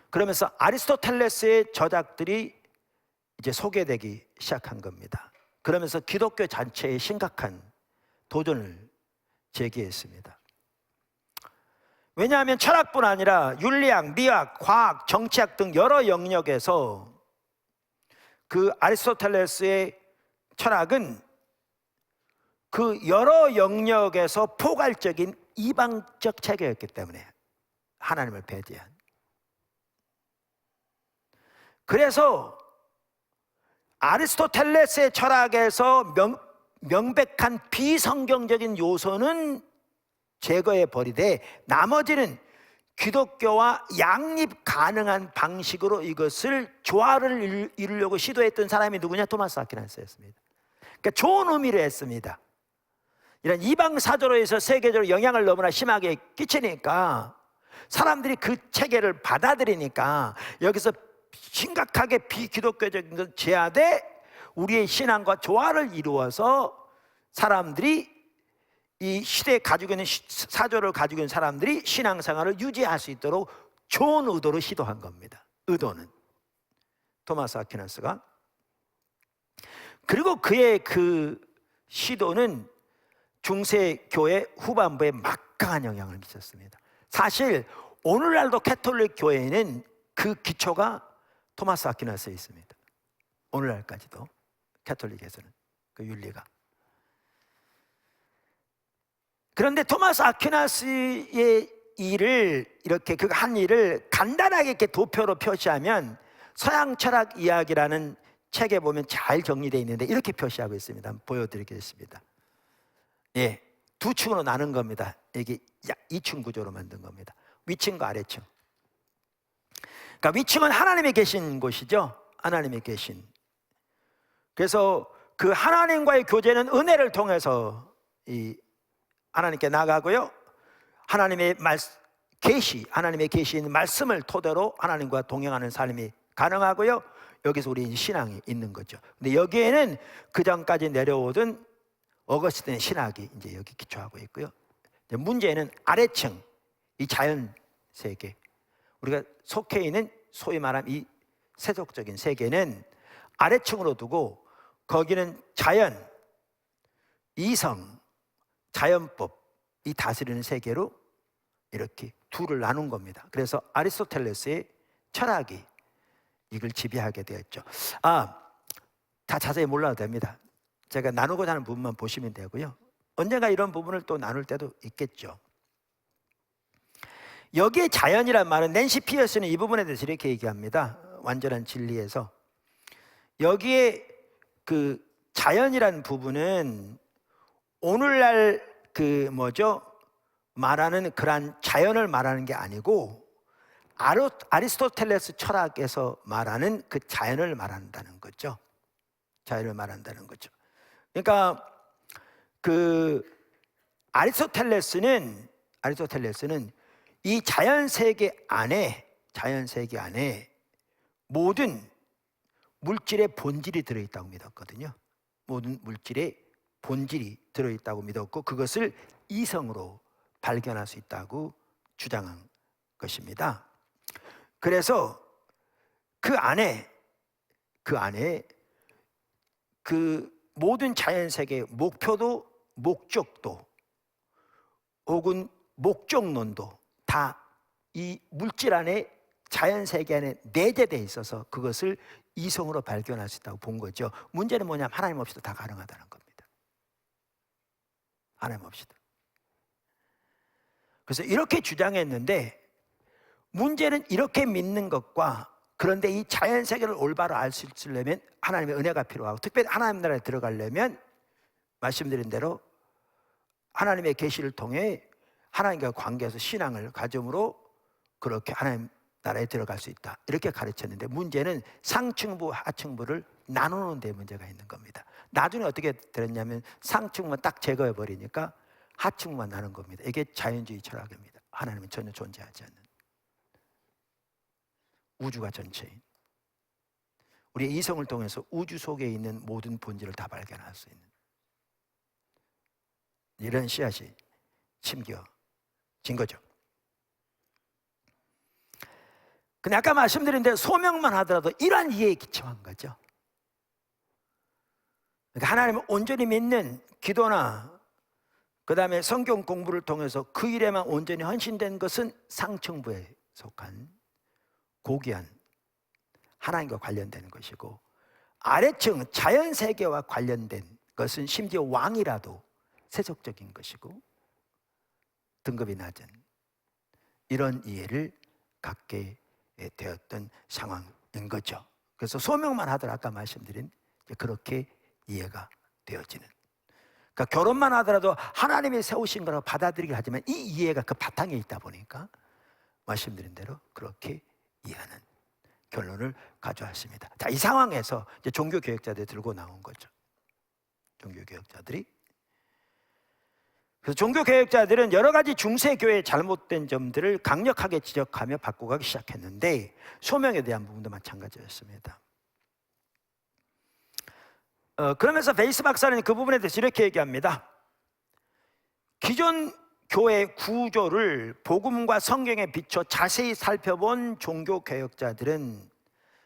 그러면서 아리스토텔레스의 저작들이 이제 소개되기 시작한 겁니다. 그러면서 기독교 자체에 심각한 도전을 제기했습니다. 왜냐하면 철학뿐 아니라 윤리학, 미학, 과학, 정치학 등 여러 영역에서 그 아리스토텔레스의 철학은 그 여러 영역에서 포괄적인 이방적 체계였기 때문에 하나님을 배제한. 그래서 아리스토텔레스의 철학에서 명백한 비성경적인 요소는 제거해 버리되 나머지는 기독교와 양립 가능한 방식으로 이것을 조화를 이루려고 시도했던 사람이 누구냐? 토마스 아퀴나스였습니다. 그러니까 좋은 의미를 했습니다. 이런 이방 사조로에서 세계적으로 영향을 너무나 심하게 끼치니까 사람들이 그 체계를 받아들이니까 여기서 심각하게 비기독교적인 것을 제하되 우리의 신앙과 조화를 이루어서 사람들이 이 시대에 가지고 있는 사조를 가지고 있는 사람들이 신앙생활을 유지할 수 있도록 좋은 의도로 시도한 겁니다. 의도는 토마스 아퀴나스가. 그리고 그의 그 시도는 중세 교회 후반부에 막강한 영향을 미쳤습니다. 사실 오늘날도 캐톨릭 교회에는 그 기초가 토마스 아퀴나스에 있습니다. 오늘날까지도 캐톨릭에서는 그 윤리가. 그런데 토마스 아퀴나스의 일을 이렇게 그 한 일을 간단하게 이렇게 도표로 표시하면 서양 철학 이야기라는 책에 보면 잘 정리되어 있는데 이렇게 표시하고 있습니다. 한번 보여드리겠습니다. 예, 두 층으로 나눈 겁니다. 이게 약 2층 구조로 만든 겁니다. 위층과 아래층. 그러니까 위층은 하나님이 계신 곳이죠. 하나님이 계신. 그래서 그 하나님과의 교제는 은혜를 통해서 이 하나님께 나가고요. 하나님의 계시, 하나님의 계시인 말씀을 토대로 하나님과 동행하는 삶이 가능하고요. 여기서 우리 신앙이 있는 거죠. 근데 여기에는 그 전까지 내려오던 어거스틴의 신학이 이제 여기 기초하고 있고요. 문제는 아래층, 이 자연 세계, 우리가 속해 있는 소위 말하는 이 세속적인 세계는 아래층으로 두고 거기는 자연, 이성, 자연법, 이 다스리는 세계로 이렇게 둘을 나눈 겁니다. 그래서 아리스토텔레스의 철학이 이걸 지배하게 되었죠. 다 자세히 몰라도 됩니다. 제가 나누고자 하는 부분만 보시면 되고요. 언젠가 이런 부분을 또 나눌 때도 있겠죠. 여기에 자연이란 말은 낸시 피어스는 이 부분에 대해서 이렇게 얘기합니다. 완전한 진리에서 여기에 그 자연이란 부분은 오늘날 그 말하는 그러한 자연을 말하는 게 아니고 아리스토텔레스 철학에서 말하는 그 자연을 말한다는 거죠. 자연을 말한다는 거죠. 그러니까 그 아리스토텔레스는 이 자연 세계 안에 모든 물질의 본질이 들어있다고 믿었거든요. 모든 물질의 본질이 들어있다고 믿었고 그것을 이성으로 발견할 수 있다고 주장한 것입니다. 그래서 그 안에 그 모든 자연세계의 목표도 목적도 혹은 목적론도 다 이 물질 안에 자연세계 안에 내재되어 있어서 그것을 이성으로 발견할 수 있다고 본 거죠. 문제는 뭐냐면 하나님 없이도 다 가능하다는 겁니다. 하나님 없이도. 그래서 이렇게 주장했는데 문제는 이렇게 믿는 것과 그런데 이 자연세계를 올바로 알 수 있으려면 하나님의 은혜가 필요하고 특별히 하나님 나라에 들어가려면 말씀드린 대로 하나님의 계시를 통해 하나님과 관계에서 신앙을 가짐으로 그렇게 하나님 나라에 들어갈 수 있다 이렇게 가르쳤는데 문제는 상층부 하층부를 나누는 데 문제가 있는 겁니다. 나중에 어떻게 들었냐면 상층부만 딱 제거해 버리니까 하층부만 나눈 겁니다. 이게 자연주의 철학입니다. 하나님은 전혀 존재하지 않는. 우주가 전체인, 우리의 이성을 통해서 우주 속에 있는 모든 본질을 다 발견할 수 있는 이런 씨앗이 심겨진 거죠. 근데 아까 말씀드린 대로 소명만 하더라도 이러한 이해에 기초한 거죠. 그러니까 하나님을 온전히 믿는 기도나 그 다음에 성경 공부를 통해서 그 일에만 온전히 헌신된 것은 상층부에 속한 고귀한 하나님과 관련된 것이고, 아래층 자연세계와 관련된 것은 심지어 왕이라도 세속적인 것이고 등급이 낮은 이런 이해를 갖게 되었던 상황인 거죠. 그래서 소명만 하더라도 아까 말씀드린 그렇게 이해가 되어지는, 그러니까 결혼만 하더라도 하나님이 세우신 거라고 받아들이긴 하지만 이 이해가 그 바탕에 있다 보니까 말씀드린 대로 그렇게 이해하는 결론을 가져왔습니다. 자, 이 상황에서 이제 종교개혁자들이 들고 나온 거죠. 종교개혁자들이. 그래서 종교개혁자들은 여러 가지 중세교회의 잘못된 점들을 강력하게 지적하며 바꿔가기 시작했는데, 소명에 대한 부분도 마찬가지였습니다. 그러면서 베이스 박사는 그 부분에 대해서 이렇게 얘기합니다. 기존 교회 구조를 복음과 성경에 비춰 자세히 살펴본 종교개혁자들은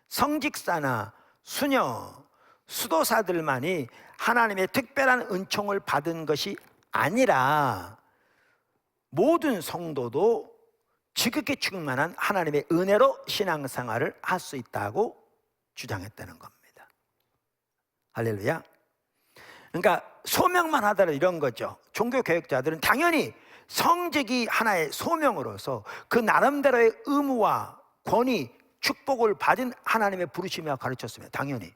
성직사나 수녀, 수도사들만이 하나님의 특별한 은총을 받은 것이 아니라 모든 성도도 지극히 충만한 하나님의 은혜로 신앙생활을 할 수 있다고 주장했다는 겁니다. 할렐루야. 그러니까 소명만 하더라도 이런 거죠. 종교개혁자들은 당연히 성직이 하나의 소명으로서 그 나름대로의 의무와 권위, 축복을 받은 하나님의 부르심이라고 가르쳤습니다. 당연히.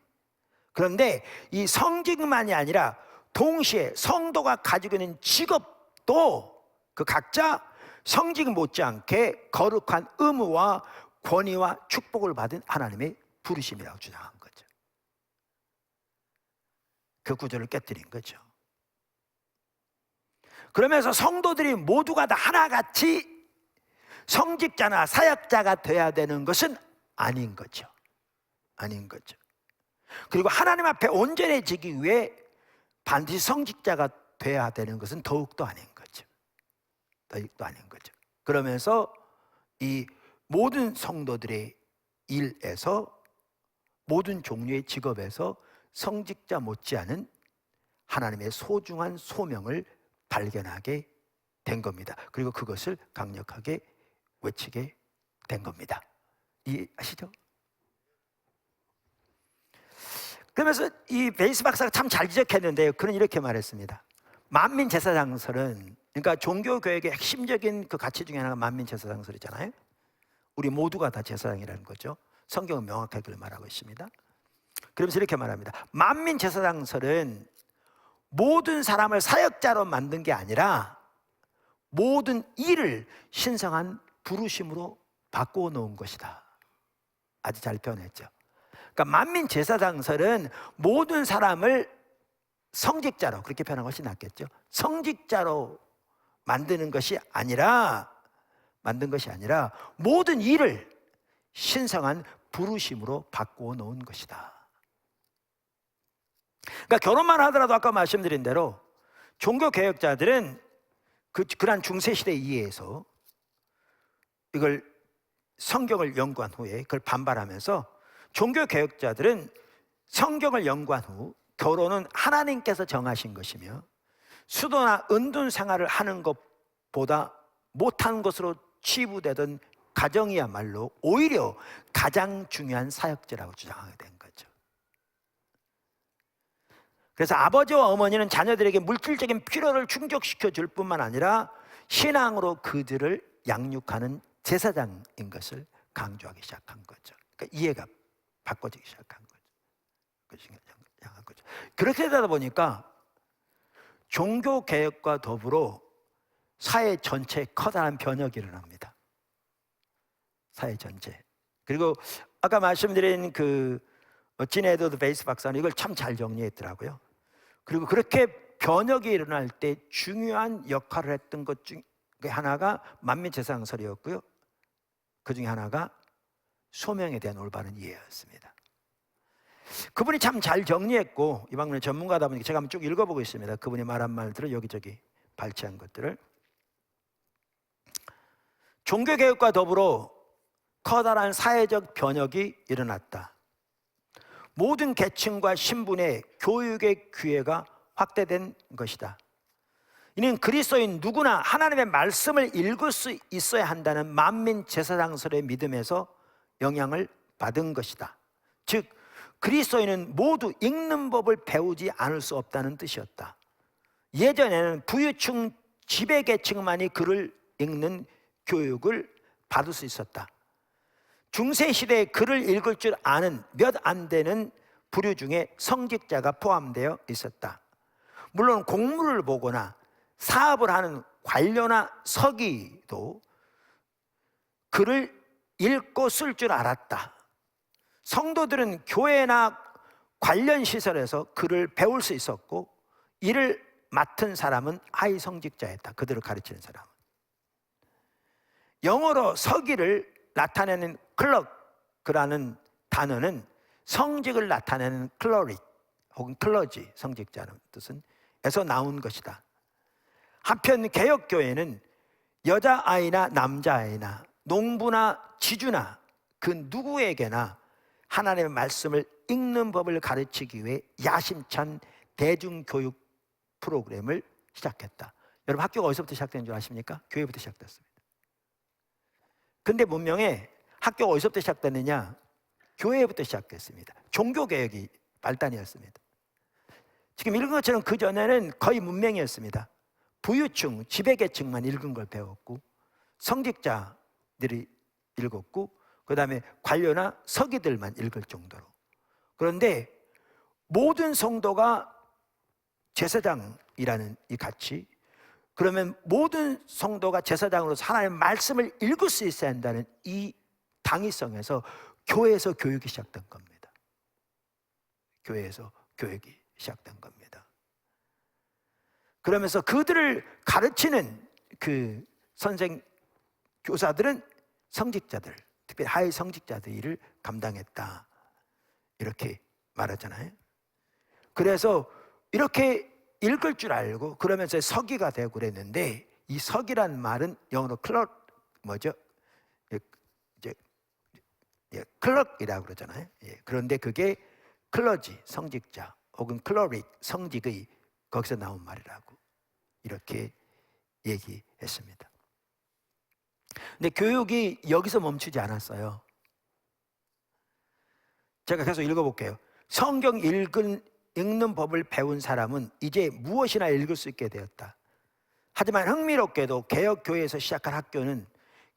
그런데 이 성직만이 아니라 동시에 성도가 가지고 있는 직업도 그 각자 성직 못지않게 거룩한 의무와 권위와 축복을 받은 하나님의 부르심이라고 주장한 거죠. 그 구조를 깨뜨린 거죠. 그러면서 성도들이 모두가 다 하나같이 성직자나 사역자가 돼야 되는 것은 아닌 거죠. 아닌 거죠. 그리고 하나님 앞에 온전해지기 위해 반드시 성직자가 돼야 되는 것은 더욱더 아닌 거죠. 더욱더 아닌 거죠. 그러면서 이 모든 성도들의 일에서, 모든 종류의 직업에서 성직자 못지않은 하나님의 소중한 소명을 발견하게 된 겁니다. 그리고 그것을 강력하게 외치게 된 겁니다. 이해하시죠? 그러면서 이 베이스 박사가 참 잘 지적했는데요, 그는 이렇게 말했습니다. 만민제사장설은, 그러니까 종교교육의 핵심적인 그 가치 중에 하나가 만민제사장설이잖아요. 우리 모두가 다 제사장이라는 거죠. 성경은 명확하게 그걸 말하고 있습니다. 그러면서 이렇게 말합니다. 만민제사장설은 모든 사람을 사역자로 만든 게 아니라 모든 일을 신성한 부르심으로 바꾸어 놓은 것이다. 아주 잘 표현했죠. 그러니까 만민제사장설은 모든 사람을 성직자로, 그렇게 표현한 것이 낫겠죠. 성직자로 만든 것이 아니라 모든 일을 신성한 부르심으로 바꾸어 놓은 것이다. 그러니까 결혼만 하더라도 아까 말씀드린 대로 종교개혁자들은 그러한 중세시대 이해에서 이걸 성경을 연구한 후에 그걸 반발하면서, 종교개혁자들은 성경을 연구한 후 결혼은 하나님께서 정하신 것이며 수도나 은둔 생활을 하는 것보다 못한 것으로 치부되던 가정이야말로 오히려 가장 중요한 사역지라고 주장하게 된 거죠. 그래서 아버지와 어머니는 자녀들에게 물질적인 필요를 충족시켜 줄 뿐만 아니라 신앙으로 그들을 양육하는 제사장인 것을 강조하기 시작한 거죠. 그러니까 이해가 바꿔지기 시작한 거죠. 그렇게 되다 보니까 종교개혁과 더불어 사회 전체에 커다란 변혁이 일어납니다. 사회 전체. 그리고 아까 말씀드린 그 진 에드워드 베이스 박사는 이걸 참 잘 정리했더라고요. 그리고 그렇게 변혁이 일어날 때 중요한 역할을 했던 것 중에 하나가 만민제사장설이었고요. 그 중에 하나가 소명에 대한 올바른 이해였습니다. 그분이 참 잘 정리했고, 이 방면의 전문가다 보니까 제가 한번 쭉 읽어보고 있습니다. 그분이 말한 말들을 여기저기 발췌한 것들을. 종교개혁과 더불어 커다란 사회적 변혁이 일어났다. 모든 계층과 신분의 교육의 기회가 확대된 것이다. 이는 그리스도인 누구나 하나님의 말씀을 읽을 수 있어야 한다는 만민 제사장설의 믿음에서 영향을 받은 것이다. 즉 그리스도인은 모두 읽는 법을 배우지 않을 수 없다는 뜻이었다. 예전에는 부유층 지배계층만이 글을 읽는 교육을 받을 수 있었다. 중세시대에 글을 읽을 줄 아는 몇 안 되는 부류 중에 성직자가 포함되어 있었다. 물론 공무를 보거나 사업을 하는 관료나 서기도 글을 읽고 쓸 줄 알았다. 성도들은 교회나 관련 시설에서 글을 배울 수 있었고, 이를 맡은 사람은 하위 성직자였다. 그들을 가르치는 사람은. 영어로 서기를 나타내는 클럭이라는 단어는 성직을 나타내는 클러릭 혹은 클러지, 성직자는 뜻은 에서 나온 것이다. 한편 개혁교회는 여자아이나 남자아이나 농부나 지주나 그 누구에게나 하나님의 말씀을 읽는 법을 가르치기 위해 야심찬 대중교육 프로그램을 시작했다. 여러분, 학교가 어디서부터 시작된 줄 아십니까? 교회부터 시작됐습니다. 근데 문명에 학교가 어디서부터 시작됐느냐? 교회부터 시작됐습니다. 종교개혁이 발단이었습니다. 지금 읽은 것처럼 그 전에는 거의 문맹이었습니다. 부유층, 지배계층만 읽은 걸 배웠고, 성직자들이 읽었고, 그 다음에 관료나 서기들만 읽을 정도로. 그런데 모든 성도가 제사장이라는 이 가치, 그러면 모든 성도가 제사장으로서 하나님의 말씀을 읽을 수 있어야 한다는 이 당위성에서 교회에서 교육이 시작된 겁니다. 교회에서 교육이 시작된 겁니다. 그러면서 그들을 가르치는 그 선생, 교사들은 성직자들, 특별히 하위 성직자들 일을 감당했다, 이렇게 말하잖아요. 그래서 이렇게 읽을 줄 알고 그러면서 서기가 되고 그랬는데, 이 서기란 말은 영어로 클럭, 뭐죠? 클럭이라고 그러잖아요. 그런데 그게 클러지, 성직자, 혹은 클러릭, 성직의 거기서 나온 말이라고 이렇게 얘기했습니다. 근데 교육이 여기서 멈추지 않았어요. 제가 계속 읽어볼게요. 성경 읽는 법을 배운 사람은 이제 무엇이나 읽을 수 있게 되었다. 하지만 흥미롭게도 개혁교회에서 시작한 학교는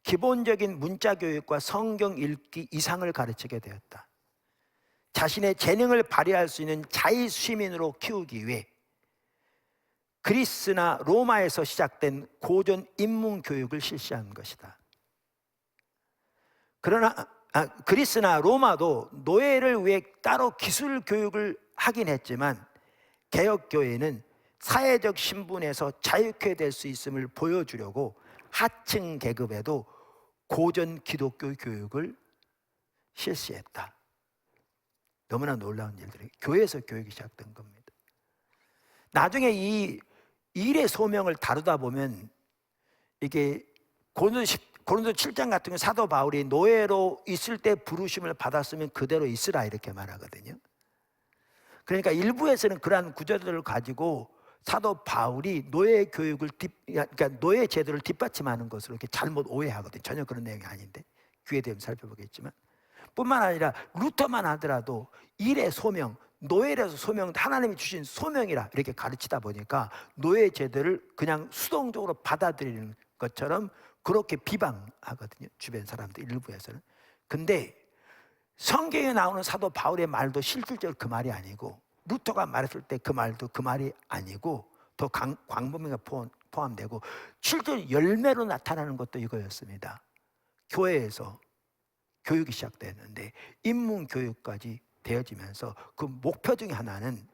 기본적인 문자 교육과 성경 읽기 이상을 가르치게 되었다. 자신의 재능을 발휘할 수 있는 자의 시민으로 키우기 위해 그리스나 로마에서 시작된 고전 인문 교육을 실시한 것이다. 그러나 그리스나 로마도 노예를 위해 따로 기술 교육을 하긴 했지만, 개혁교회는 사회적 신분에서 자유케 될 수 있음을 보여주려고 하층 계급에도 고전 기독교 교육을 실시했다. 너무나 놀라운 일들이 교회에서 교육이 시작된 겁니다. 나중에 이 일의 소명을 다루다 보면 이게 고린도 7장 같은 경우 사도 바울이 노예로 있을 때 부르심을 받았으면 그대로 있으라 이렇게 말하거든요. 그러니까 일부에서는 그러한 구절들을 가지고 사도 바울이 노예 교육을 그러니까 노예 제도를 뒷받침하는 것으로 이렇게 잘못 오해하거든요. 전혀 그런 내용이 아닌데 기회 되면 살펴보겠지만, 뿐만 아니라 루터만 하더라도 일의 소명, 노예라서 소명, 하나님이 주신 소명이라 이렇게 가르치다 보니까 노예 제도를 그냥 수동적으로 받아들이는 것처럼 그렇게 비방하거든요, 주변 사람들 일부에서는. 근데 성경에 나오는 사도 바울의 말도 실질적으로 그 말이 아니고, 루터가 말했을 때 그 말도 그 말이 아니고, 더 광범위가 포함되고 실제로 열매로 나타나는 것도 이거였습니다. 교회에서 교육이 시작됐는데 인문 교육까지 되어지면서 그 목표 중에 하나는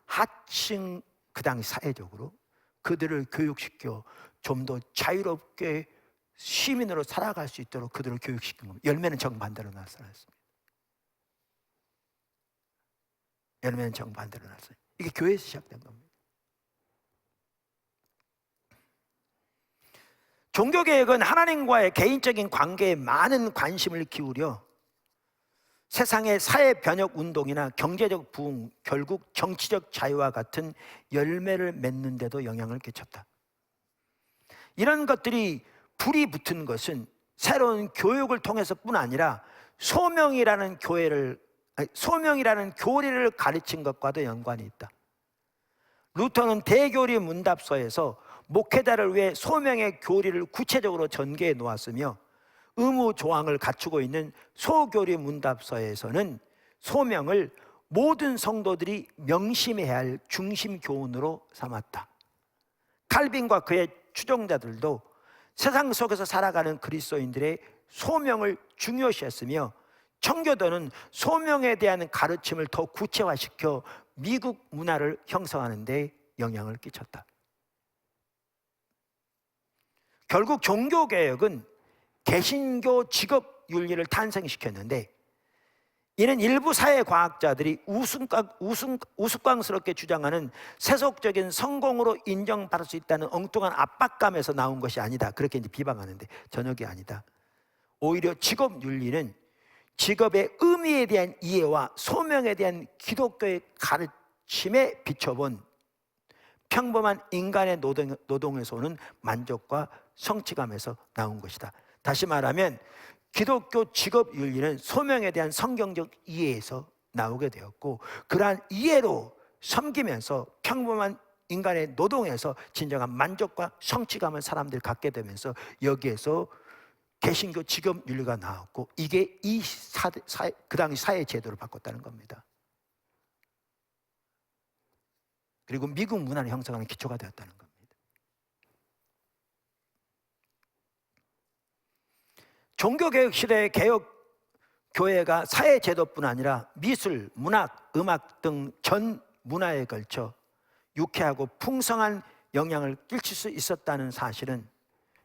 하층, 그 당시 사회적으로 그들을 교육시켜 좀 더 자유롭게 시민으로 살아갈 수 있도록 그들을 교육시킨 겁니다. 열매는 정반대로 나타났습니다. 열매는 정반대로 나타났어요. 이게 교회에서 시작된 겁니다. 종교개혁은 하나님과의 개인적인 관계에 많은 관심을 기울여 세상의 사회 변혁 운동이나 경제적 부흥, 결국 정치적 자유와 같은 열매를 맺는 데도 영향을 끼쳤다. 이런 것들이 불이 붙은 것은 새로운 교육을 통해서뿐 아니라 소명이라는 교리를 가르친 것과도 연관이 있다. 루터는 대교리 문답서에서 목회자를 위해 소명의 교리를 구체적으로 전개해 놓았으며, 의무 조항을 갖추고 있는 소교리 문답서에서는 소명을 모든 성도들이 명심해야 할 중심 교훈으로 삼았다. 칼빈과 그의 추종자들도 세상 속에서 살아가는 그리스도인들의 소명을 중요시했으며, 청교도는 소명에 대한 가르침을 더 구체화시켜 미국 문화를 형성하는 데 영향을 끼쳤다. 결국 종교개혁은 개신교 직업윤리를 탄생시켰는데, 이는 일부 사회과학자들이 우스꽝스럽게 주장하는 세속적인 성공으로 인정받을 수 있다는 엉뚱한 압박감에서 나온 것이 아니다, 그렇게 이제 비방하는데 전역이 아니다. 오히려 직업윤리는 직업의 의미에 대한 이해와 소명에 대한 기독교의 가르침에 비춰본 평범한 인간의 노동에서 오는 만족과 성취감에서 나온 것이다. 다시 말하면 기독교 직업윤리는 소명에 대한 성경적 이해에서 나오게 되었고, 그러한 이해로 섬기면서 평범한 인간의 노동에서 진정한 만족과 성취감을 사람들이 갖게 되면서 여기에서 개신교 직업윤리가 나왔고, 이게 그 당시 사회 제도를 바꿨다는 겁니다. 그리고 미국 문화를 형성하는 기초가 되었다는 겁니다. 종교개혁 시대의 개혁 교회가 사회 제도뿐 아니라 미술, 문학, 음악 등 전 문화에 걸쳐 유쾌하고 풍성한 영향을 끼칠 수 있었다는 사실은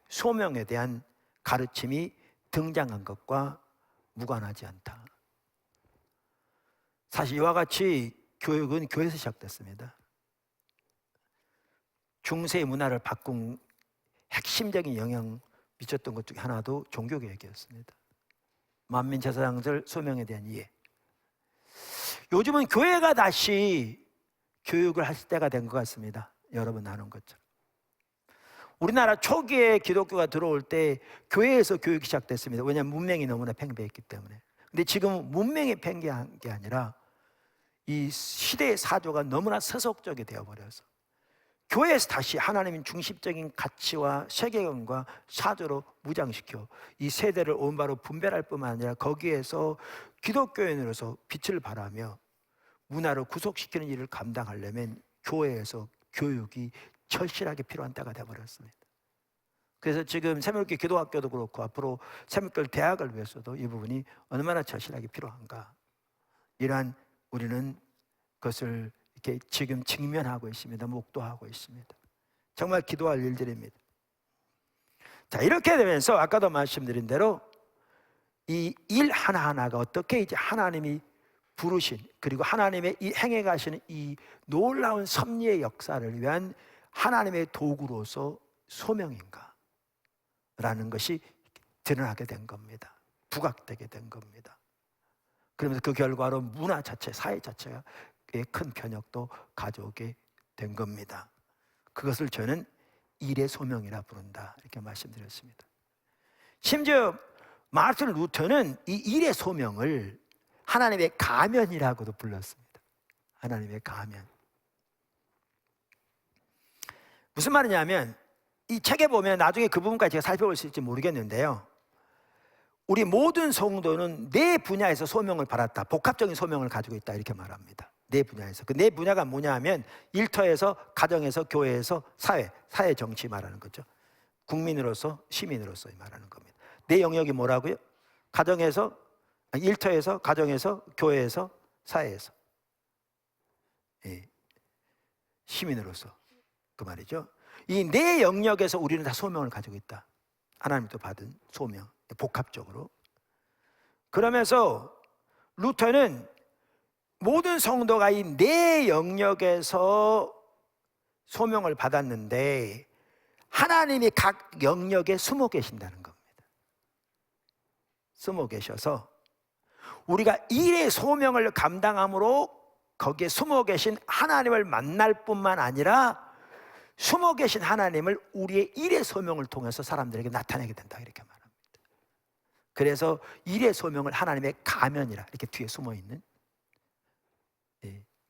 소명에 대한 가르침이 등장한 것과 무관하지 않다. 사실 이와 같이 교육은 교회에서 시작됐습니다. 중세의 문화를 바꾼 핵심적인 영향 미쳤던 것 중에 하나도 종교개혁이었습니다. 만민 제사장들 소명에 대한 이해. 요즘은 교회가 다시 교육을 할 때가 된 것 같습니다. 여러분 아는 것처럼. 우리나라 초기에 기독교가 들어올 때 교회에서 교육이 시작됐습니다. 왜냐하면 문명이 너무나 팽배했기 때문에. 근데 지금 문명이 팽배한 게 아니라 이 시대의 사조가 너무나 세속적이 되어버려서 교회에서 다시 하나님의 중심적인 가치와 세계관과 사조로 무장시켜 이 세대를 올바로 분별할 뿐만 아니라 거기에서 기독교인으로서 빛을 발하며 문화를 구속시키는 일을 감당하려면 교회에서 교육이 절실하게 필요한 때가 되어버렸습니다. 그래서 지금 새물교 기도학교도 그렇고 앞으로 새물교 대학을 위해서도 이 부분이 얼마나 절실하게 필요한가, 이러한 우리는 그것을 이렇게 지금 직면하고 있습니다. 목도하고 있습니다. 정말 기도할 일들입니다. 자, 이렇게 되면서 아까도 말씀드린 대로 이 일 하나하나가 어떻게 이제 하나님이 부르신, 그리고 하나님의 이 행해 가시는 이 놀라운 섭리의 역사를 위한 하나님의 도구로서 소명인가 라는 것이 드러나게 된 겁니다. 부각되게 된 겁니다. 그러면서 그 결과로 문화 자체, 사회 자체가 큰 변혁도 가져오게 된 겁니다. 그것을 저는 일의 소명이라 부른다, 이렇게 말씀드렸습니다. 심지어 마르틴 루터는 이 일의 소명을 하나님의 가면이라고도 불렀습니다. 하나님의 가면. 무슨 말이냐면 이 책에 보면 나중에 그 부분까지 제가 살펴볼 수 있을지 모르겠는데요, 우리 모든 성도는 네 분야에서 소명을 받았다, 복합적인 소명을 가지고 있다, 이렇게 말합니다. 네 분야에서. 그 네 분야가 뭐냐 하면 일터에서, 가정에서, 교회에서, 사회 정치 말하는 거죠. 국민으로서, 시민으로서 말하는 겁니다. 네 영역이 뭐라고요? 가정에서, 일터에서, 가정에서, 교회에서, 사회에서, 시민으로서, 그 말이죠. 이 네 영역에서 우리는 다 소명을 가지고 있다. 하나님도 받은 소명, 복합적으로. 그러면서 루터는 모든 성도가 이 네 영역에서 소명을 받았는데 하나님이 각 영역에 숨어 계신다는 겁니다. 숨어 계셔서 우리가 일의 소명을 감당함으로 거기에 숨어 계신 하나님을 만날 뿐만 아니라 숨어 계신 하나님을 우리의 일의 소명을 통해서 사람들에게 나타내게 된다, 이렇게 말합니다. 그래서 일의 소명을 하나님의 가면이라, 이렇게 뒤에 숨어 있는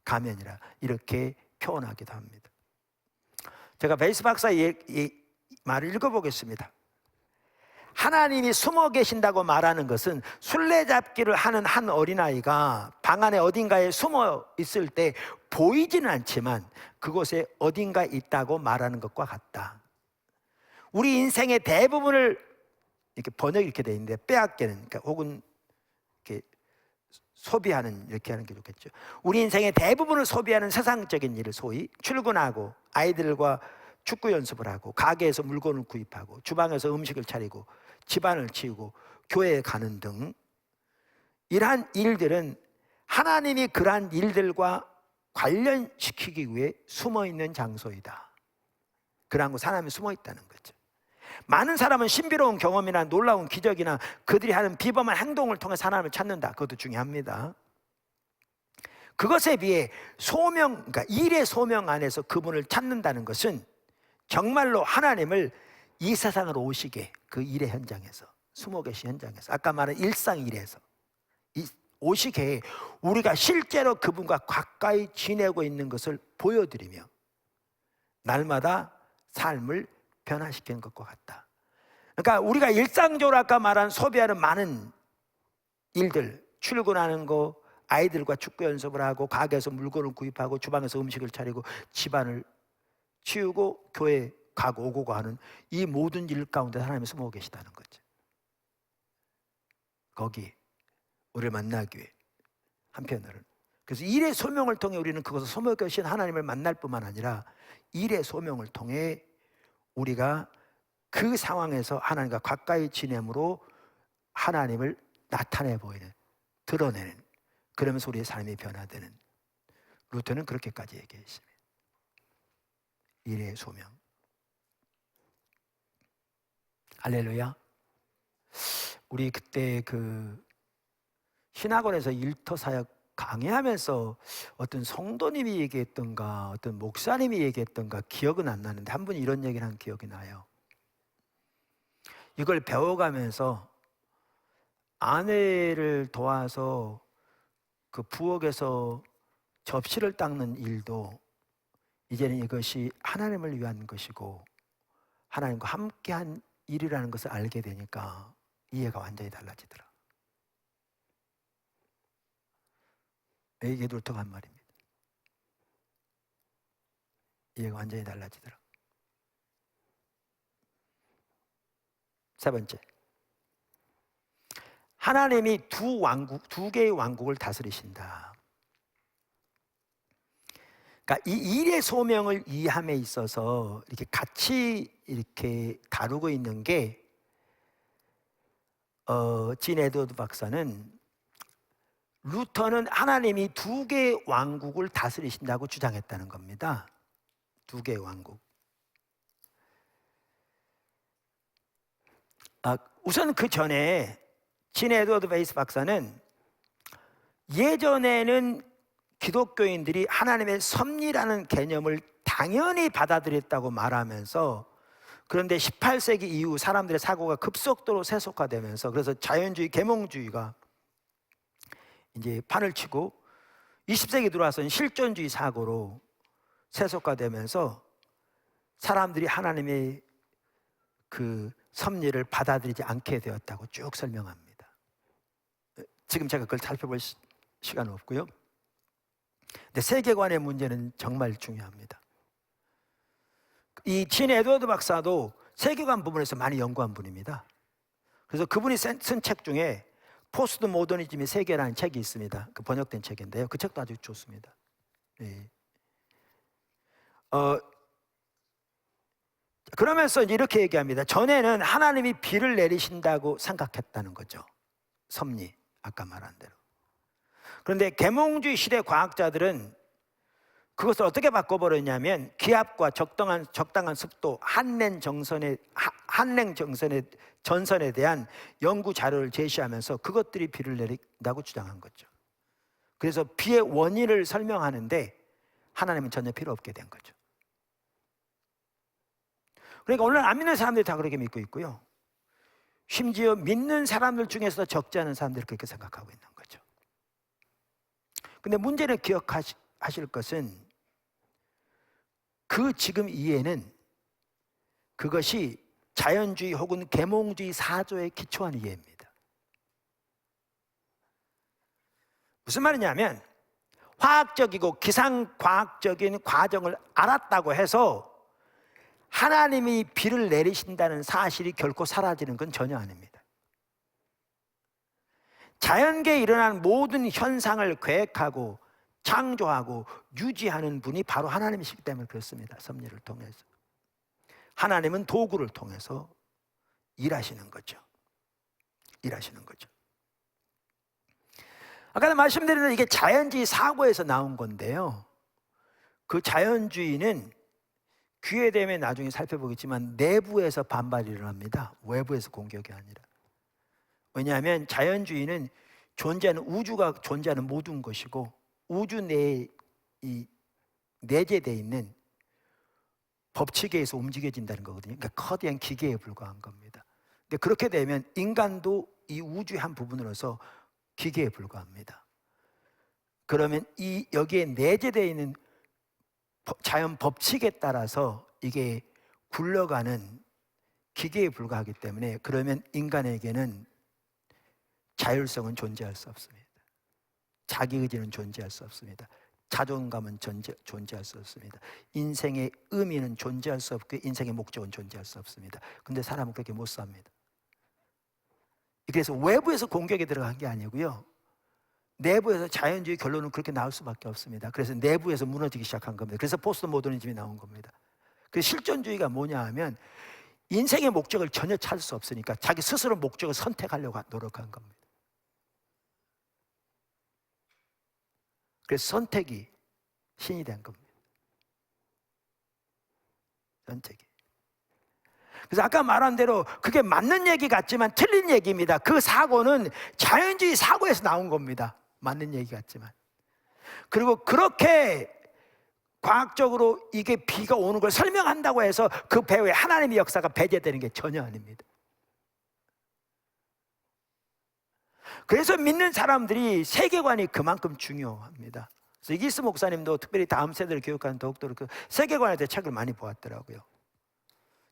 가면이라 이렇게 표현하기도 합니다. 제가 베이스 박사의 말을 읽어보겠습니다. 하나님이 숨어 계신다고 말하는 것은 술래잡기를 하는 한 어린아이가 방 안에 어딘가에 숨어 있을 때 보이지는 않지만 그곳에 어딘가 있다고 말하는 것과 같다. 우리 인생의 대부분을 이렇게 번역이 이렇게 되어 있는데 빼앗기는, 그러니까 혹은 이렇게 소비하는, 이렇게 하는 게 좋겠죠. 우리 인생의 대부분을 소비하는 세상적인 일을, 소위 출근하고 아이들과 축구 연습을 하고 가게에서 물건을 구입하고 주방에서 음식을 차리고 집안을 치우고 교회에 가는 등 이러한 일들은 하나님이 그러한 일들과 관련시키기 위해 숨어있는 장소이다. 그러한 곳 하나님이 숨어있다는 거죠. 많은 사람은 신비로운 경험이나 놀라운 기적이나 그들이 하는 비범한 행동을 통해서 하나님을 찾는다. 그것도 중요합니다. 그것에 비해 소명, 그러니까 일의 소명 안에서 그분을 찾는다는 것은 정말로 하나님을 이 세상으로 오시게, 그 일의 현장에서, 숨어 계신 현장에서, 아까 말한 일상일에서 오시게 우리가 실제로 그분과 가까이 지내고 있는 것을 보여드리며 날마다 삶을 변화시키는 것과 같다. 그러니까 우리가 일상적으로 아까 말한 소비하는 많은 일들, 출근하는 거, 아이들과 축구 연습을 하고 가게에서 물건을 구입하고 주방에서 음식을 차리고 집안을 치우고 교회 가고 오고 하는 이 모든 일 가운데 하나님이 숨어 계시다는 거죠. 거기 우리를 만나기 위해 한편으로는. 그래서 일의 소명을 통해 우리는 그것을 숨어 계신 하나님을 만날 뿐만 아니라 일의 소명을 통해 우리가 그 상황에서 하나님과 가까이 지냄으로 하나님을 나타내 보이는, 드러내는, 그러면서 우리의 삶이 변화되는. 루터는 그렇게까지 얘기했습니다. 일의 소명. 할렐루야. 우리 그때 그 신학원에서 일터 사역 강의하면서 어떤 성도님이 얘기했던가 어떤 목사님이 얘기했던가 기억은 안 나는데 한 분이 이런 얘기를 한 기억이 나요. 이걸 배워가면서 아내를 도와서 그 부엌에서 접시를 닦는 일도 이제는 이것이 하나님을 위한 것이고 하나님과 함께한 일이라는 것을 알게 되니까 이해가 완전히 달라지더라. 이게 루터가 한 말입니다. 이해가 완전히 달라지더라. 세 번째, 하나님이 두 개의 왕국을 다스리신다. 그러니까 이 일의 소명을 이해함에 있어서 이렇게 같이 이렇게 다루고 있는 게 진 에드워드 박사는 루터는 하나님이 두 개의 왕국을 다스리신다고 주장했다는 겁니다. 두 개의 왕국. 우선 그 전에 진 에드워드 베이스 박사는 예전에는 기독교인들이 하나님의 섭리라는 개념을 당연히 받아들였다고 말하면서, 그런데 18세기 이후 사람들의 사고가 급속도로 세속화되면서 그래서 자연주의, 계몽주의가 이제 판을 치고 20세기 들어와서는 실존주의 사고로 세속화되면서 사람들이 하나님의 그 섭리를 받아들이지 않게 되었다고 쭉 설명합니다. 지금 제가 그걸 살펴볼 시간은 없고요. 근데 세계관의 문제는 정말 중요합니다. 이 진 에드워드 박사도 세계관 부분에서 많이 연구한 분입니다. 그래서 그분이 쓴 책 중에 포스트 모더니즘의 세계라는 책이 있습니다. 그 번역된 책인데요. 그 책도 아주 좋습니다. 네. 그러면서 이렇게 얘기합니다. 전에는 하나님이 비를 내리신다고 생각했다는 거죠. 섭리, 아까 말한 대로. 그런데 계몽주의 시대 과학자들은 그것을 어떻게 바꿔버렸냐면 기압과 적당한 습도, 전선에 대한 연구 자료를 제시하면서 그것들이 비를 내린다고 주장한 거죠. 그래서 비의 원인을 설명하는데 하나님은 전혀 필요 없게 된 거죠. 그러니까 오늘 안 믿는 사람들이 다 그렇게 믿고 있고요, 심지어 믿는 사람들 중에서도 적지 않은 사람들이 그렇게 생각하고 있는 거죠. 근데 문제는 기억하실 것은 그 지금 이해는 그것이 자연주의 혹은 계몽주의 사조에 기초한 이해입니다. 무슨 말이냐면 화학적이고 기상과학적인 과정을 알았다고 해서 하나님이 비를 내리신다는 사실이 결코 사라지는 건 전혀 아닙니다. 자연계에 일어난 모든 현상을 계획하고 창조하고 유지하는 분이 바로 하나님이시기 때문에 그렇습니다. 섭리를 통해서. 하나님은 도구를 통해서 일하시는 거죠. 일하시는 거죠. 아까 말씀드린 대로 이게 자연주의 사고에서 나온 건데요, 그 자연주의는 기회 되면 나중에 살펴보겠지만 내부에서 반발이 일어납니다. 외부에서 공격이 아니라. 왜냐하면 자연주의는 존재하는, 우주가 존재하는 모든 것이고 우주 내에 내재되어 있는 법칙에 의해서 움직여진다는 거거든요. 그러니까 거대한 기계에 불과한 겁니다. 근데 그렇게 되면 인간도 이 우주의 한 부분으로서 기계에 불과합니다. 그러면 여기에 내재되어 있는 자연 법칙에 따라서 이게 굴러가는 기계에 불과하기 때문에, 그러면 인간에게는 자율성은 존재할 수 없습니다. 자기의지는 존재할 수 없습니다. 자존감은 존재할 수 없습니다. 인생의 의미는 존재할 수 없고 인생의 목적은 존재할 수 없습니다. 근데 사람은 그렇게 못 삽니다. 그래서 외부에서 공격이 들어간 게 아니고요, 내부에서 자연주의 결론은 그렇게 나올 수밖에 없습니다. 그래서 내부에서 무너지기 시작한 겁니다. 그래서 포스트 모더니즘이 나온 겁니다. 그 실존주의가 뭐냐 하면 인생의 목적을 전혀 찾을 수 없으니까 자기 스스로 목적을 선택하려고 노력한 겁니다. 그래서 선택이 신이 된 겁니다. 선택이. 그래서 아까 말한 대로 그게 맞는 얘기 같지만 틀린 얘기입니다. 그 사고는 자연주의 사고에서 나온 겁니다. 맞는 얘기 같지만. 그리고 그렇게 과학적으로 이게 비가 오는 걸 설명한다고 해서 그 배후에 하나님의 역사가 배제되는 게 전혀 아닙니다. 그래서 믿는 사람들이 세계관이 그만큼 중요합니다. 그래서 이기스 목사님도 특별히 다음 세대를 교육하는 독도로 그 세계관에 대해 책을 많이 보았더라고요.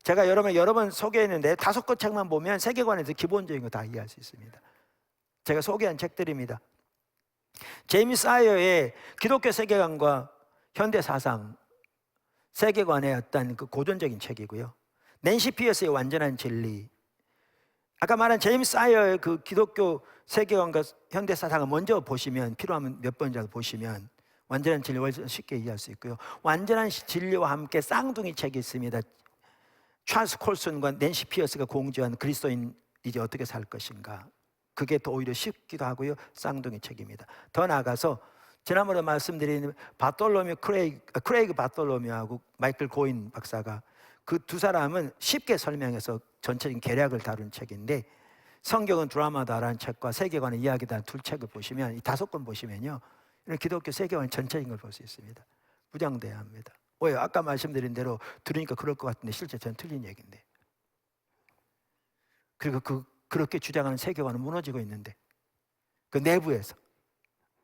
제가 여러 번 소개했는데 5권 책만 보면 세계관에 대해 기본적인 거 다 이해할 수 있습니다. 제가 소개한 책들입니다. 제임스 아이어의 기독교 세계관과 현대 사상 세계관의 어떤 그 고전적인 책이고요, 낸시 피어스의 완전한 진리, 아까 말한 제임스 아이어의 그 기독교 세계관과 현대 사상을 먼저 보시면, 필요하면 몇 번이라도 보시면 완전한 진리를 쉽게 이해할 수 있고요, 완전한 진리와 함께 쌍둥이 책이 있습니다. 찰스 콜슨과 낸시 피어스가 공저한 그리스도인 이제 어떻게 살 것인가, 그게 더 오히려 쉽기도 하고요, 쌍둥이 책입니다. 더 나아가서 지난번에 말씀드린 크레이그 바톨로뮤하고 마이클 고인 박사가, 그 두 사람은 쉽게 설명해서 전체적인 계략을 다룬 책인데, 성경은 드라마다라는 책과 세계관의 이야기다라는 두 책을 보시면, 이 5권 보시면요, 이런 기독교 세계관 전체적인 걸 볼 수 있습니다. 무장돼야 합니다. 왜요? 아까 말씀드린 대로 들으니까 그럴 것 같은데 실제 저는 틀린 얘기인데, 그리고 그렇게 주장하는 세계관은 무너지고 있는데 그 내부에서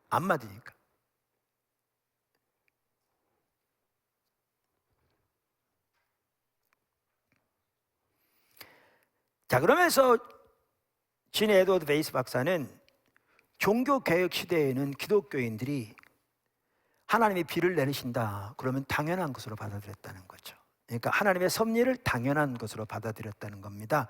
안 맞으니까. 자, 그러면서 진 에드워드 베이스 박사는 종교개혁 시대에는 기독교인들이 하나님이 비를 내리신다 그러면 당연한 것으로 받아들였다는 거죠. 그러니까 하나님의 섭리를 당연한 것으로 받아들였다는 겁니다.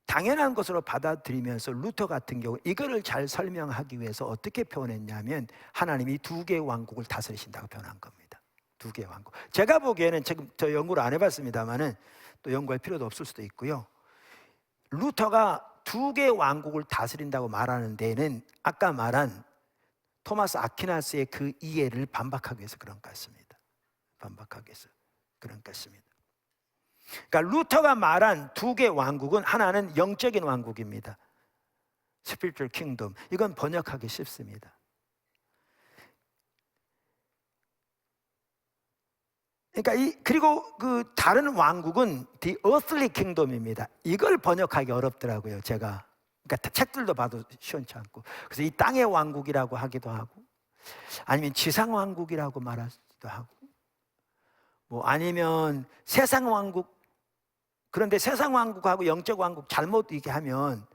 당연한 것으로 받아들이면서 루터 같은 경우 이거를 잘 설명하기 위해서 어떻게 표현했냐면 하나님이 2개의 왕국을 다스리신다고 표현한 겁니다. 두 개의 왕국. 제가 보기에는 지금 저 연구를 안 해봤습니다만은 또 연구할 필요도 없을 수도 있고요. 루터가 두 개의 왕국을 다스린다고 말하는 데는 아까 말한 토마스 아퀴나스의 그 이해를 반박하기 위해서 그런 것 같습니다. 반박하기 위해서 그런 것 같습니다. 그러니까 루터가 말한 두 개의 왕국은 하나는 영적인 왕국입니다. Spiritual Kingdom. 이건 번역하기 쉽습니다. 그러니까 그리고 그 다른 왕국은 The Earthly Kingdom입니다. 이걸 번역하기 어렵더라고요, 제가. 그러니까 책들도 봐도 시원치 않고. 그래서 이 땅의 왕국이라고 하기도 하고, 아니면 지상 왕국이라고 말하기도 하고, 뭐 아니면 세상 왕국. 그런데 세상 왕국하고 영적 왕국 잘못 얘기하면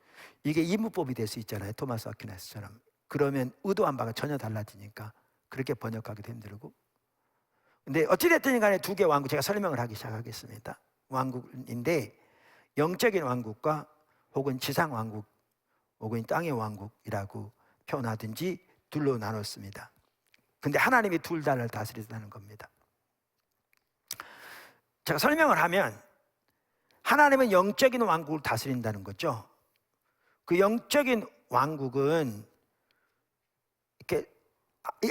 이게 이문법이 될 수 있잖아요, 토마스 아퀴나스처럼. 그러면 의도한 바가 전혀 달라지니까 그렇게 번역하기도 힘들고. 근데 어찌됐든 간에 두 개의 왕국, 제가 설명을 하기 시작하겠습니다. 왕국인데 영적인 왕국과 혹은 지상 왕국 혹은 땅의 왕국이라고 표현하든지 둘로 나눴습니다. 근데 하나님이 둘 다를 다스린다는 겁니다. 제가 설명을 하면 하나님은 영적인 왕국을 다스린다는 거죠. 그 영적인 왕국은 이렇게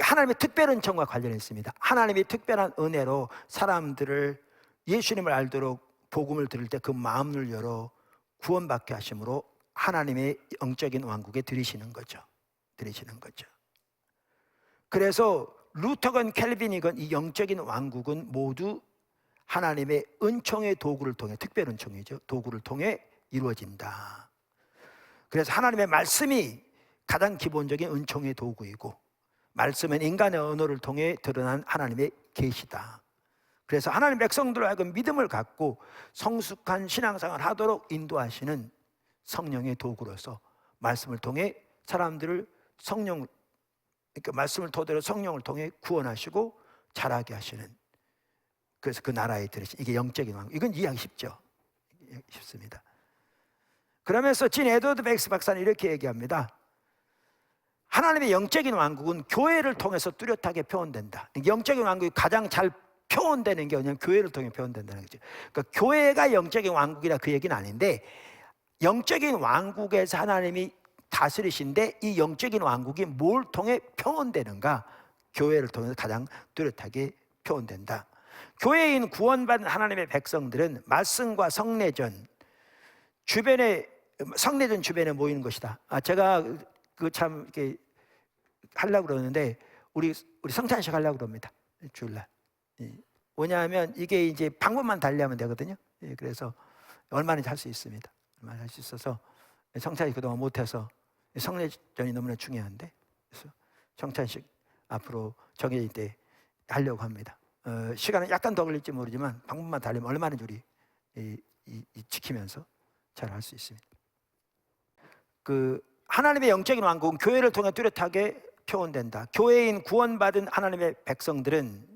하나님의 특별한 은총과 관련이 있습니다. 하나님이 특별한 은혜로 사람들을 예수님을 알도록 복음을 들을 때 그 마음을 열어 구원받게 하심으로 하나님의 영적인 왕국에 들이시는 거죠. 들이시는 거죠. 그래서 루터건 캘빈이건 이 영적인 왕국은 모두 하나님의 은총의 도구를 통해, 특별 은총이죠, 도구를 통해 이루어진다. 그래서 하나님의 말씀이 가장 기본적인 은총의 도구이고, 말씀은 인간의 언어를 통해 드러난 하나님의 계시다. 그래서 하나님 백성들로 하여금 믿음을 갖고 성숙한 신앙생활을 하도록 인도하시는 성령의 도구로서 말씀을 통해 사람들을 그러니까 말씀을 토대로 성령을 통해 구원하시고 자라게 하시는, 그래서 그 나라에 들으신, 이게 영적인 왕국. 이건 이해하기 쉽죠. 쉽습니다. 그러면서 진 에드워드 백스 박사는 이렇게 얘기합니다. 하나님의 영적인 왕국은 교회를 통해서 뚜렷하게 표현된다. 영적인 왕국이 가장 잘 표현되는 게 뭐냐면 교회를 통해 표현된다는 거죠. 그러니까 교회가 영적인 왕국이라 그 얘기는 아닌데, 영적인 왕국에서 하나님이 다스리신데 이 영적인 왕국이 뭘 통해 표현되는가? 교회를 통해서 가장 뚜렷하게 표현된다. 교회인 구원받은 하나님의 백성들은 말씀과 성례전 주변에 모이는 것이다. 제가 그 참 이렇게 하려고 그러는데 우리 성찬식 하려고 그럽니다. 주일날. 뭐냐면 이게 이제 방법만 달리하면 되거든요. 그래서 얼마든지 할 수 있습니다. 얼마나 할 수 있어서 성찬식 그동안 못해서 성례전이 너무나 중요한데, 그래서 성찬식 앞으로 정해질 때 하려고 합니다. 시간은 약간 더 걸릴지 모르지만 방법만 달리면 얼마든지 우리 지키면서 잘 할 수 있습니다. 그 하나님의 영적인 왕국은 교회를 통해 뚜렷하게 표현된다. 교회인 구원받은 하나님의 백성들은,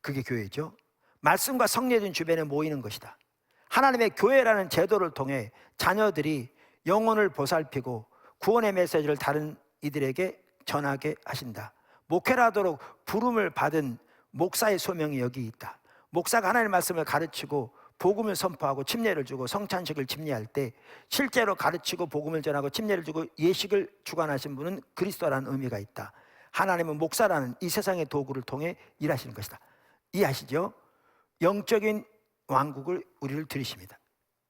그게 교회죠, 말씀과 성례전 주변에 모이는 것이다. 하나님의 교회라는 제도를 통해 자녀들이 영혼을 보살피고 구원의 메시지를 다른 이들에게 전하게 하신다. 목회를 하도록 부름을 받은 목사의 소명이 여기 있다. 목사가 하나님의 말씀을 가르치고 복음을 선포하고 침례를 주고 성찬식을 침례할 때 실제로 가르치고 복음을 전하고 침례를 주고 예식을 주관하신 분은 그리스도라는 의미가 있다. 하나님은 목사라는 이 세상의 도구를 통해 일하시는 것이다. 이해하시죠? 영적인 왕국을 우리를 들이십니다.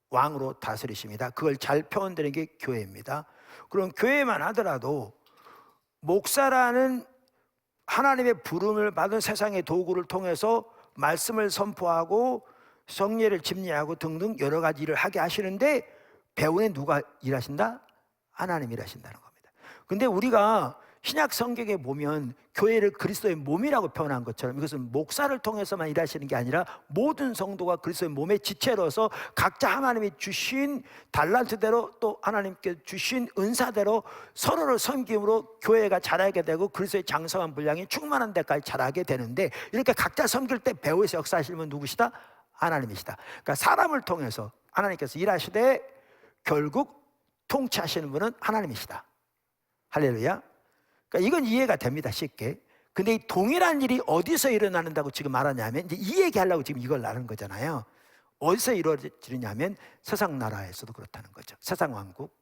왕으로 다스리십니다. 그걸 잘 표현되는 게 교회입니다. 그럼 교회만 하더라도 목사라는 하나님의 부름을 받은 세상의 도구를 통해서 말씀을 선포하고 성례를 집례하고 등등 여러 가지 일을 하게 하시는데, 배후에 누가 일하신다? 하나님이 일하신다는 겁니다. 근데 우리가 신약 성경에 보면 교회를 그리스도의 몸이라고 표현한 것처럼 이것은 목사를 통해서만 일하시는 게 아니라 모든 성도가 그리스도의 몸의 지체로서 각자 하나님이 주신 달란트대로 또 하나님께 주신 은사대로 서로를 섬김으로 교회가 자라게 되고 그리스도의 장성한 분량이 충만한 데까지 자라게 되는데, 이렇게 각자 섬길 때 배후에서 역사하시는 분 누구시다? 하나님이시다. 그러니까 사람을 통해서 하나님께서 일하시되 결국 통치하시는 분은 하나님이시다. 할렐루야. 그러니까 이건 이해가 됩니다, 쉽게. 근데 이 동일한 일이 어디서 일어나는다고 지금 말하냐면, 이제 이 얘기하려고 지금 이걸 나눈 거잖아요. 어디서 이루어지느냐면 세상 나라에서도 그렇다는 거죠. 세상 왕국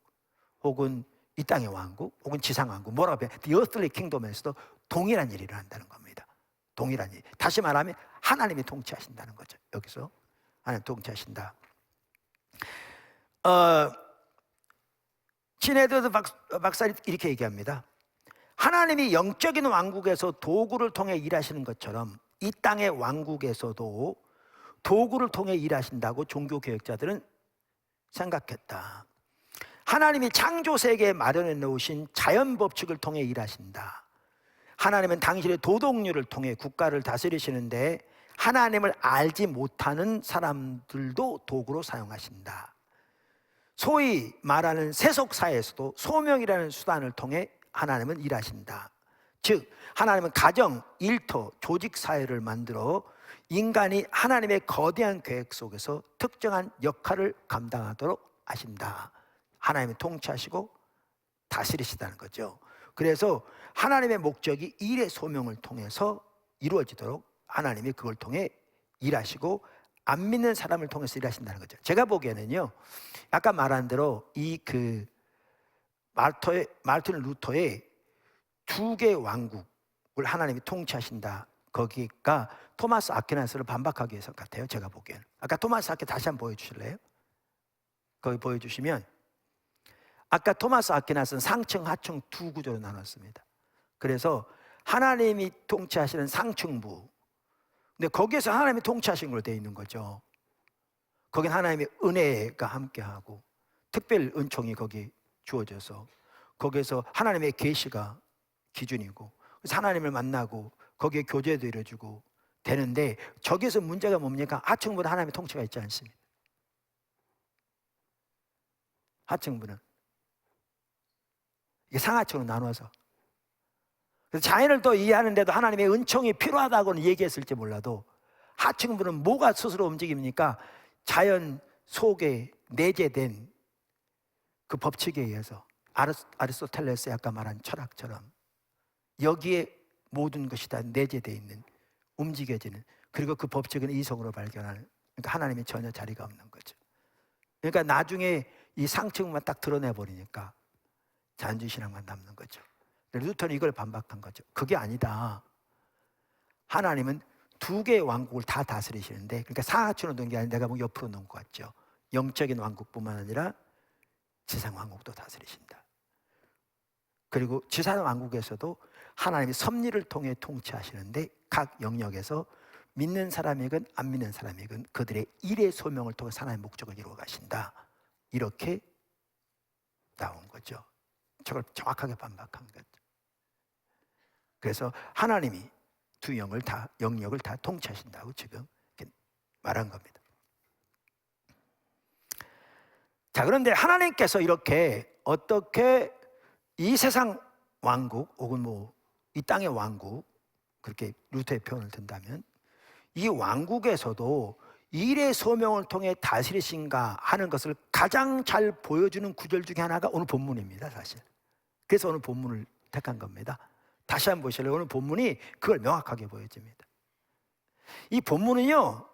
혹은 이 땅의 왕국 혹은 지상 왕국, 뭐라고 해요? The earthly kingdom에서도 동일한 일이 일어난다는 겁니다. 동일한 일. 다시 말하면 하나님이 통치하신다는 거죠. 여기서 하나님 통치하신다. 신에드워드 박사 이렇게 얘기합니다. 하나님이 영적인 왕국에서 도구를 통해 일하시는 것처럼 이 땅의 왕국에서도 도구를 통해 일하신다고 종교개혁자들은 생각했다. 하나님이 창조 세계에 마련해 놓으신 자연 법칙을 통해 일하신다. 하나님은 당신의 도덕률을 통해 국가를 다스리시는데 하나님을 알지 못하는 사람들도 도구로 사용하신다. 소위 말하는 세속사에서도 소명이라는 수단을 통해 하나님은 일하신다. 즉 하나님은 가정, 일터, 조직사회를 만들어 인간이 하나님의 거대한 계획 속에서 특정한 역할을 감당하도록 하신다. 하나님이 통치하시고 다스리시다는 거죠. 그래서 하나님의 목적이 일의 소명을 통해서 이루어지도록 하나님이 그걸 통해 일하시고 안 믿는 사람을 통해서 일하신다는 거죠. 제가 보기에는요, 아까 말한 대로 마르틴 루터의 두 개의 왕국을 하나님이 통치하신다, 거기가 토마스 아퀴나스를 반박하기 위해서 같아요. 제가 보기에는. 아까 토마스 아퀴나스 다시 한번 보여주실래요? 거기 보여주시면, 아까 토마스 아퀴나스는 상층, 하층 두 구조로 나눴습니다. 그래서 하나님이 통치하시는 상층부, 근데 거기에서 하나님이 통치하신 걸로 되어 있는 거죠. 거긴 하나님의 은혜가 함께하고 특별 은총이 거기 주어져서 거기에서 하나님의 계시가 기준이고, 그래서 하나님을 만나고 거기에 교제도 이루어지고 되는데, 저기에서 문제가 뭡니까? 하층부는 하나님의 통치가 있지 않습니다. 하층부는 이게 상하층으로 나눠서, 그래서 자연을 또 이해하는데도 하나님의 은총이 필요하다고는 얘기했을지 몰라도 하층부는 뭐가 스스로 움직입니까? 자연 속에 내재된 그 법칙에 의해서, 아리스토텔레스의 아까 말한 철학처럼 여기에 모든 것이 다 내재되어 있는, 움직여지는, 그리고 그 법칙은 이성으로 발견하는, 그러니까 하나님이 전혀 자리가 없는 거죠. 그러니까 나중에 이 상층만 딱 드러내버리니까 자연주의신앙만 남는 거죠. 루터는 이걸 반박한 거죠. 그게 아니다. 하나님은 두 개의 왕국을 다 다스리시는데, 그러니까 상하층으로 놓은 게 아니라 내가 뭐 옆으로 놓은 것 같죠. 영적인 왕국뿐만 아니라 지상 왕국도 다스리신다. 그리고 지상 왕국에서도 하나님이 섭리를 통해 통치하시는데 각 영역에서 믿는 사람이건 안 믿는 사람이건 그들의 일의 소명을 통해 하나님의 목적을 이루어 가신다. 이렇게 나온 거죠. 저걸 정확하게 반박한 거죠. 그래서 하나님이 두 영역을 다 통치하신다고 지금 이렇게 말한 겁니다. 자, 그런데 하나님께서 이렇게 어떻게 이 세상 왕국 혹은 뭐 이 땅의 왕국, 그렇게 루터의 표현을 든다면 이 왕국에서도 일의 소명을 통해 다스리신가 하는 것을 가장 잘 보여주는 구절 중에 하나가 오늘 본문입니다, 사실. 그래서 오늘 본문을 택한 겁니다. 다시 한번 보실래요? 오늘 본문이 그걸 명확하게 보여줍니다. 이 본문은요,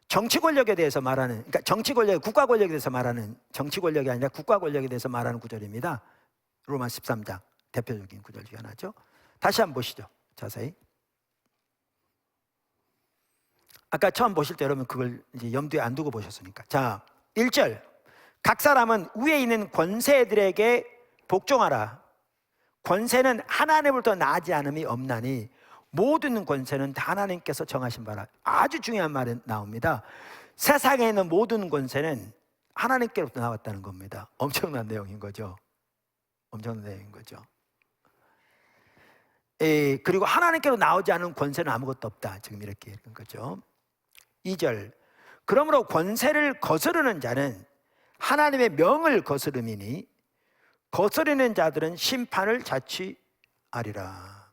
정치 권력에 대해서 말하는, 그러니까 정치 권력, 국가 권력에 대해서 말하는, 정치 권력이 아니라 국가 권력에 대해서 말하는 구절입니다. 로마 13장 대표적인 구절 중에 하나죠. 다시 한번 보시죠, 자세히. 아까 처음 보실 때 여러분 그걸 이제 염두에 안 두고 보셨으니까. 자, 1절. 각 사람은 위에 있는 권세들에게 복종하라. 권세는 하나님으로부터 나지 않음이 없나니 모든 권세는 다 하나님께서 정하신 바라. 아주 중요한 말이 나옵니다. 세상에 있는 모든 권세는 하나님께로부터 나왔다는 겁니다. 엄청난 내용인 거죠. 엄청난 내용인 거죠. 그리고 하나님께로 나오지 않은 권세는 아무것도 없다. 지금 이렇게 읽은 거죠. 2절. 그러므로 권세를 거스르는 자는 하나님의 명을 거스름이니 거스르는 자들은 심판을 자취하리라.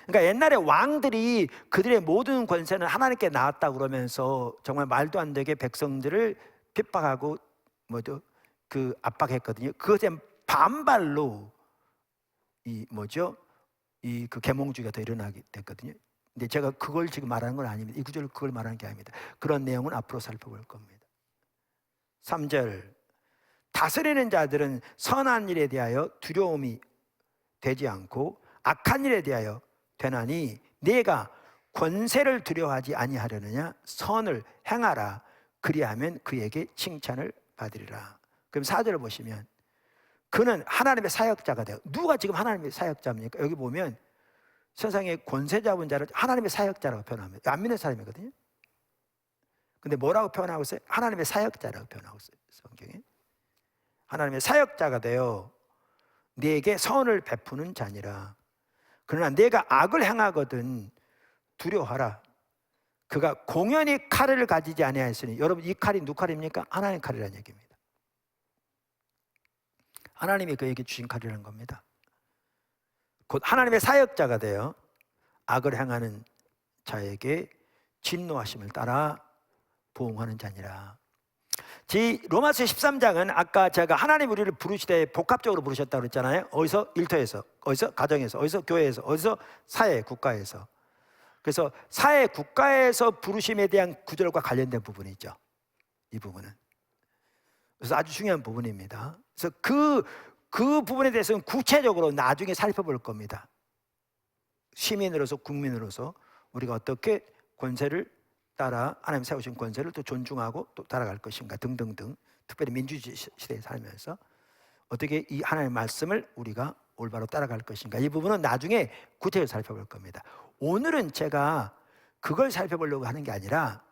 그러니까 옛날에 왕들이 그들의 모든 권세는 하나님께 나왔다고 그러면서 정말 말도 안 되게 백성들을 핍박하고 압박했거든요. 그것에 반발로 이 그 계몽주의가 더 일어나게 됐거든요. 근데 제가 그걸 지금 말하는 건 아닙니다. 이 구절을 그걸 말하는 게 아닙니다. 그런 내용은 앞으로 살펴볼 겁니다. 3절, 다스리는 자들은 선한 일에 대하여 두려움이 되지 않고 악한 일에 대하여 되나니 네가 권세를 두려워하지 아니하려느냐. 선을 행하라. 그리하면 그에게 칭찬을 받으리라. 그럼 4절을 보시면 그는 하나님의 사역자가 돼요. 누가 지금 하나님의 사역자입니까? 여기 보면 세상에 권세 잡은 자를 하나님의 사역자라고 표현합니다. 안 믿는 사람이거든요. 근데 뭐라고 표현하고 있어요? 하나님의 사역자라고 표현하고 있어요. 성경에 하나님의 사역자가 되어 네게 선을 베푸는 자니라. 그러나 네가 악을 행하거든 두려워하라. 그가 공연히 칼을 가지지 아니하였으니. 여러분, 이 칼이 누구 칼입니까? 하나님 칼이라는 얘기입니다. 하나님이 그에게 주신 칼이라는 겁니다. 곧 하나님의 사역자가 되어 악을 행하는 자에게 진노하심을 따라 보응하는 자니라. 로마서 13장은 아까 제가 하나님 우리를 부르시되 복합적으로 부르셨다고 그랬잖아요. 어디서? 일터에서, 어디서? 가정에서, 어디서? 교회에서, 어디서? 사회, 국가에서. 그래서 사회, 국가에서 부르심에 대한 구절과 관련된 부분이죠. 이 부분은. 그래서 아주 중요한 부분입니다. 그래서 그 부분에 대해서는 구체적으로 나중에 살펴볼 겁니다. 시민으로서, 국민으로서 우리가 어떻게 권세를 따라 하나님 세우신 권세를 또 존중하고 또 따라갈 것인가 등등등. 특별히 민주주의 시대에 살면서 어떻게 이 하나님의 말씀을 우리가 올바로 따라갈 것인가, 이 부분은 나중에 구체적으로 살펴볼 겁니다. 오늘은 제가 그걸 살펴보려고 하는 게 아니라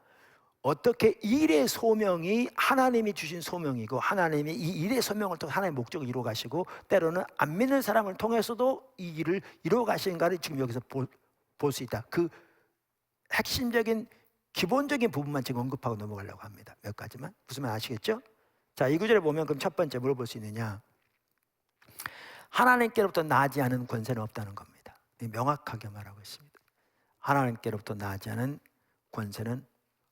어떻게 일의 소명이 하나님이 주신 소명이고 하나님이 이 일의 소명을 통해 하나님의 목적을 이루어 가시고 때로는 안 믿는 사람을 통해서도 이 일을 이루어 가시는가를 지금 여기서 볼 수 있다. 그 핵심적인 기본적인 부분만 지금 언급하고 넘어가려고 합니다. 몇 가지만. 무슨 말 아시겠죠? 자, 이 구절에 보면 그럼 첫 번째 뭘 볼 수 있느냐? 하나님께로부터 나지 않은 권세는 없다는 겁니다. 명확하게 말하고 있습니다. 하나님께로부터 나지 않은 권세는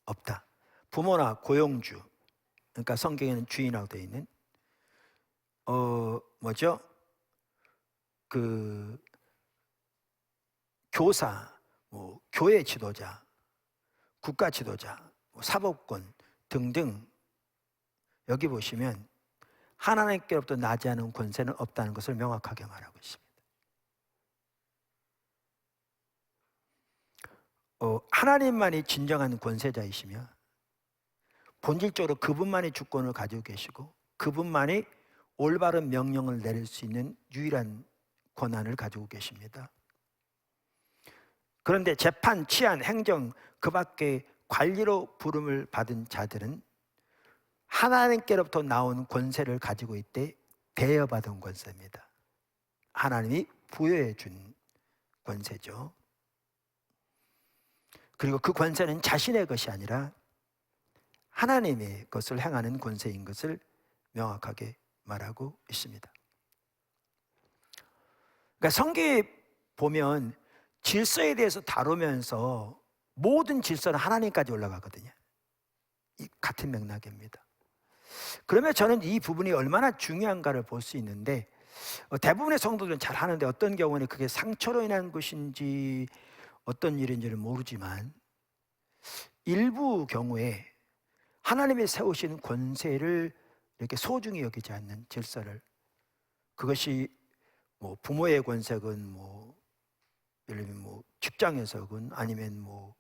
없다. 부모나 고용주, 그러니까 성경에는 주인이라고 되어 있는 뭐죠? 그 교사, 뭐 교회 지도자, 국가 지도자, 뭐 사법권 등등, 여기 보시면 하나님께로부터 나지 않은 권세는 없다는 것을 명확하게 말하고 있습니다. 하나님만이 진정한 권세자이시며 본질적으로 그분만이 주권을 가지고 계시고 그분만이 올바른 명령을 내릴 수 있는 유일한 권한을 가지고 계십니다. 그런데 재판, 치안, 행정 그 밖에 관리로 부름을 받은 자들은 하나님께로부터 나온 권세를 가지고 있되 대여받은 권세입니다. 하나님이 부여해 준 권세죠. 그리고 그 권세는 자신의 것이 아니라 하나님의 것을 행하는 권세인 것을 명확하게 말하고 있습니다. 그러니까 성경에 보면 질서에 대해서 다루면서 모든 질서는 하나님까지 올라가거든요. 이 같은 맥락입니다. 그러면 저는 이 부분이 얼마나 중요한가를 볼 수 있는데, 대부분의 성도들은 잘 하는데 어떤 경우는 그게 상처로 인한 것인지 어떤 일인지는 모르지만 일부 경우에 하나님이 세우신 권세를 이렇게 소중히 여기지 않는 질서를, 그것이 뭐 부모의 권세건 뭐 예를 들면 뭐 직장에서건 아니면 뭐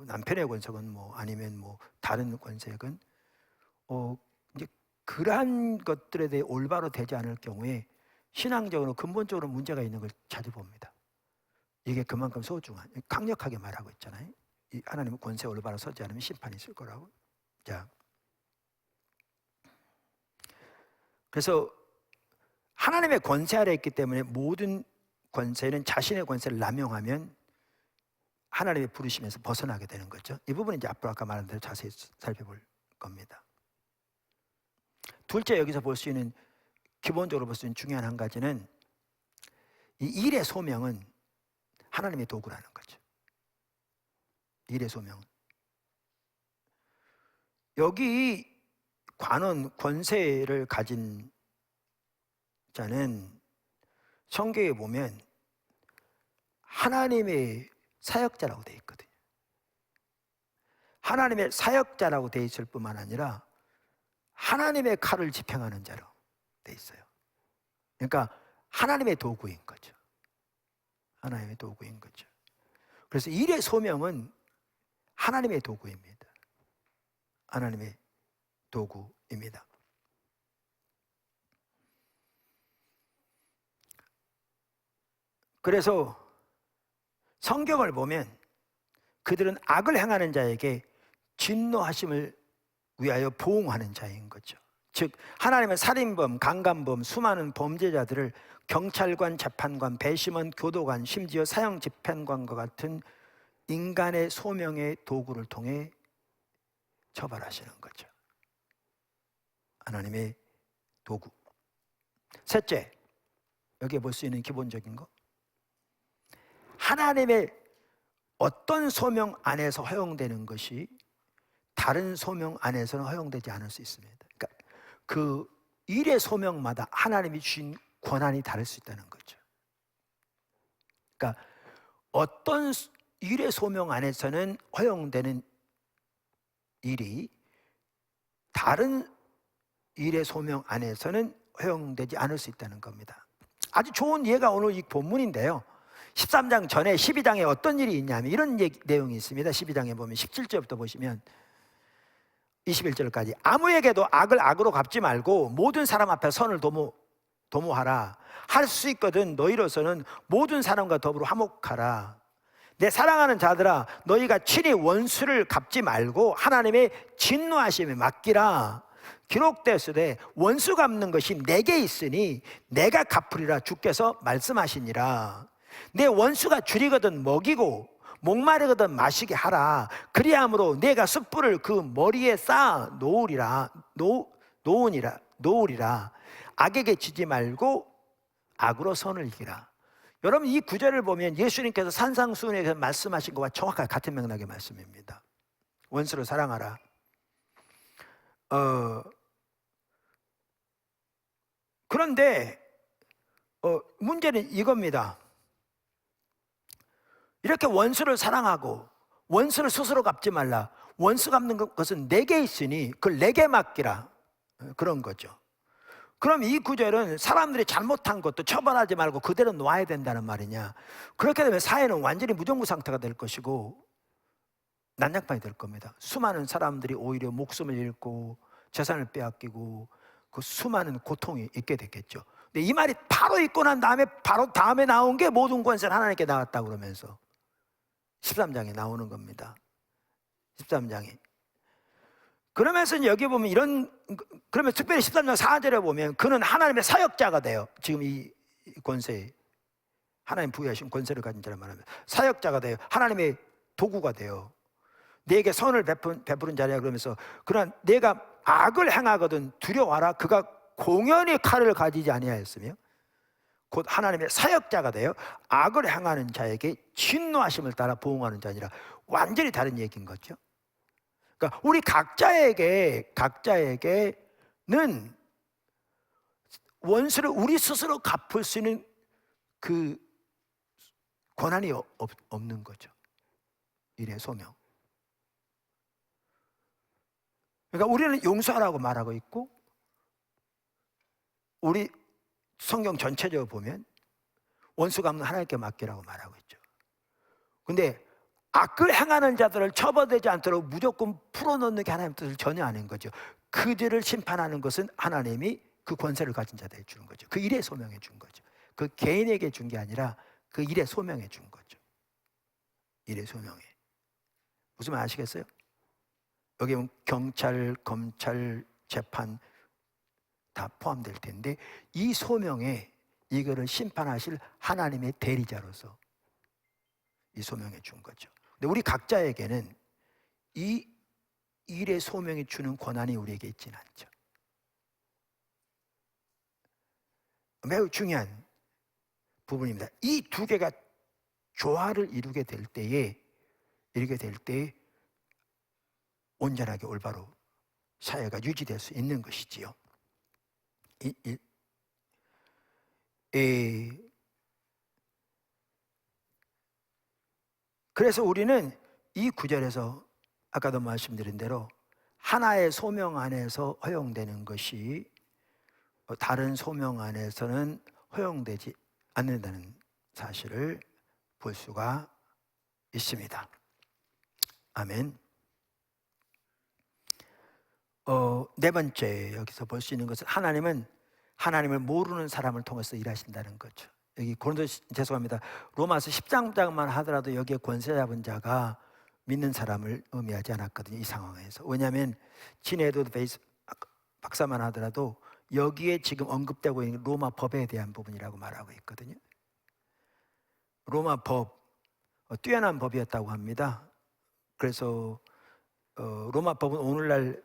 남편의 권세건 뭐 아니면 뭐 다른 권세건 이제 그러한 것들에 대해 올바로 되지 않을 경우에 신앙적으로 근본적으로 문제가 있는 걸 자주 봅니다. 이게 그만큼 소중한, 강력하게 말하고 있잖아요. 이 하나님의 권세 올바로 서지 않으면 심판이 있을 거라고. 자, 그래서 하나님의 권세 아래 있기 때문에 모든 권세는 자신의 권세를 남용하면 하나님의 부르심에서 벗어나게 되는 거죠. 이 부분은 이제 앞으로 아까 말한 대로 자세히 살펴볼 겁니다. 둘째, 여기서 볼 수 있는, 기본적으로 볼 수 있는 중요한 한 가지는 이 일의 소명은 하나님의 도구라는 거죠. 일의 소명은. 여기 관원, 권세를 가진 자는 성경에 보면 하나님의 사역자라고 되어 있거든요. 하나님의 사역자라고 되어 있을 뿐만 아니라 하나님의 칼을 집행하는 자로 되어 있어요. 그러니까 하나님의 도구인 거죠. 하나님의 도구인 거죠. 그래서 일의 소명은 하나님의 도구입니다. 하나님의 도구입니다. 그래서 성경을 보면 그들은 악을 행하는 자에게 진노하심을 위하여 보응하는 자인 거죠. 즉 하나님은 살인범, 강간범, 수많은 범죄자들을 경찰관, 재판관, 배심원, 교도관, 심지어 사형 집행관과 같은 인간의 소명의 도구를 통해 처벌하시는 거죠. 하나님의 도구. 셋째, 여기에 볼 수 있는 기본적인 거, 하나님의 어떤 소명 안에서 허용되는 것이 다른 소명 안에서는 허용되지 않을 수 있습니다. 그러니까 그 일의 소명마다 하나님이 주신 권한이 다를 수 있다는 거죠. 그러니까 어떤 일의 소명 안에서는 허용되는 일이 다른 일의 소명 안에서는 허용되지 않을 수 있다는 겁니다. 아주 좋은 예가 오늘 이 본문인데요, 13장 전에 12장에 어떤 일이 있냐면 이런 내용이 있습니다. 12장에 보면 17절부터 보시면 21절까지, 아무에게도 악을 악으로 갚지 말고 모든 사람 앞에 선을 도모하라. 할 수 있거든 너희로서는 모든 사람과 더불어 화목하라. 내 사랑하는 자들아, 너희가 친히 원수를 갚지 말고 하나님의 진노하심에 맡기라. 기록되었으되 원수 갚는 것이 내게 있으니 내가 갚으리라 주께서 말씀하시니라. 내 원수가 줄이거든 먹이고 목마르거든 마시게 하라. 그리함으로 내가 숯불을 그 머리에 쌓아 놓으리라. 악에게 지지 말고 악으로 선을 이기라. 여러분, 이 구절을 보면 예수님께서 산상수훈에서 말씀하신 것과 정확하게 같은 맥락의 말씀입니다. 원수를 사랑하라. 그런데 문제는 이겁니다. 이렇게 원수를 사랑하고 원수를 스스로 갚지 말라. 원수 갚는 것은 내게 있으니 그걸 내게 맡기라. 그런 거죠. 그럼 이 구절은 사람들이 잘못한 것도 처벌하지 말고 그대로 놔야 된다는 말이냐? 그렇게 되면 사회는 완전히 무정부 상태가 될 것이고 난장판이 될 겁니다. 수많은 사람들이 오히려 목숨을 잃고 재산을 빼앗기고 그 수많은 고통이 있게 됐겠죠. 근데 이 말이 바로 있고 난 다음에 바로 다음에 나온 게 모든 권세는 하나님께 나갔다고 그러면서 13장에 나오는 겁니다. 13장에. 그러면서 여기 보면 그러면 특별히 13장 4절에 보면 그는 하나님의 사역자가 돼요. 지금 이 권세, 하나님 부여하신 권세를 가진 자를 말하면 사역자가 돼요. 하나님의 도구가 돼요. 내게 선을 베푸는 자리야. 그러면서 그러나 내가 악을 행하거든 두려워하라. 그가 공연히 칼을 가지지 아니하였으며 곧 하나님의 사역자가 되어 악을 행하는 자에게 진노하심을 따라 보응하는 자니라. 완전히 다른 얘기인 거죠. 그러니까 우리 각자에게는 원수를 우리 스스로 갚을 수 있는 그 권한이 없는 거죠. 일의 소명. 그러니까 우리는 용서하라고 말하고 있고, 우리 성경 전체적으로 보면 원수 갚는 하나님께 맡기라고 말하고 있죠. 근데 악을 행하는 자들을 처벌되지 않도록 무조건 풀어놓는 게 하나님의 뜻을 전혀 아닌 거죠. 그들을 심판하는 것은 하나님이 그 권세를 가진 자들에게 주는 거죠. 그 일에 소명해 준 거죠. 그 개인에게 준 게 아니라 그 일에 소명해 준 거죠. 일에 소명해. 무슨 말 아시겠어요? 여기 보면 경찰, 검찰, 재판 다 포함될 텐데 이 소명에 이거를 심판하실 하나님의 대리자로서 이 소명해 준 거죠. 근데 우리 각자에게는 이 일의 소명이 주는 권한이 우리에게 있지는 않죠. 매우 중요한 부분입니다. 이 두 개가 조화를 이루게 될 때에 온전하게 올바로 사회가 유지될 수 있는 것이지요. 그래서 우리는 이 구절에서 아까도 말씀드린 대로 하나의 소명 안에서 허용되는 것이 다른 소명 안에서는 허용되지 않는다는 사실을 볼 수가 있습니다. 아멘. 네 번째 여기서 볼 수 있는 것은 하나님은 하나님을 모르는 사람을 통해서 일하신다는 거죠. 여기 죄송합니다. 로마서 10장만 하더라도 여기에 권세 잡은 자가 믿는 사람을 의미하지 않았거든요. 이 상황에서. 왜냐하면 진에도 베이스 박사만 하더라도 여기에 지금 언급되고 있는 로마 법에 대한 부분이라고 말하고 있거든요. 로마 법 뛰어난 법이었다고 합니다. 그래서 로마 법은 오늘날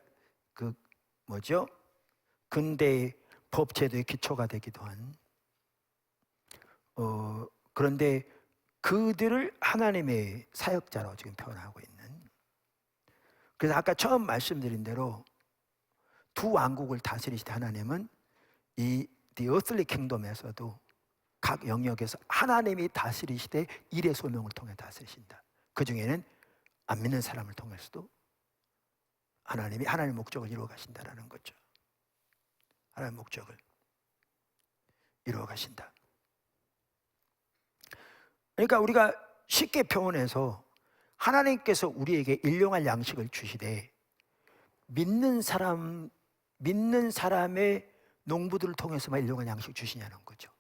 근대 법 제도의 기초가 되기도 한 그런데 그들을 하나님의 사역자로 지금 표현하고 있는. 그래서 아까 처음 말씀드린 대로 두 왕국을 다스리시되 하나님은 이 The Earthly Kingdom에서도 각 영역에서 하나님이 다스리시되 일의 소명을 통해 다스리신다. 그 중에는 안 믿는 사람을 통해서도 하나님이 하나님의 목적을 이루어 가신다라는 거죠. 하나님의 목적을 이루어 가신다. 그러니까 우리가 쉽게 표현해서 하나님께서 우리에게 일용할 양식을 주시되 믿는 사람의 농부들을 통해서만 일용할 양식을 주시냐는 거죠.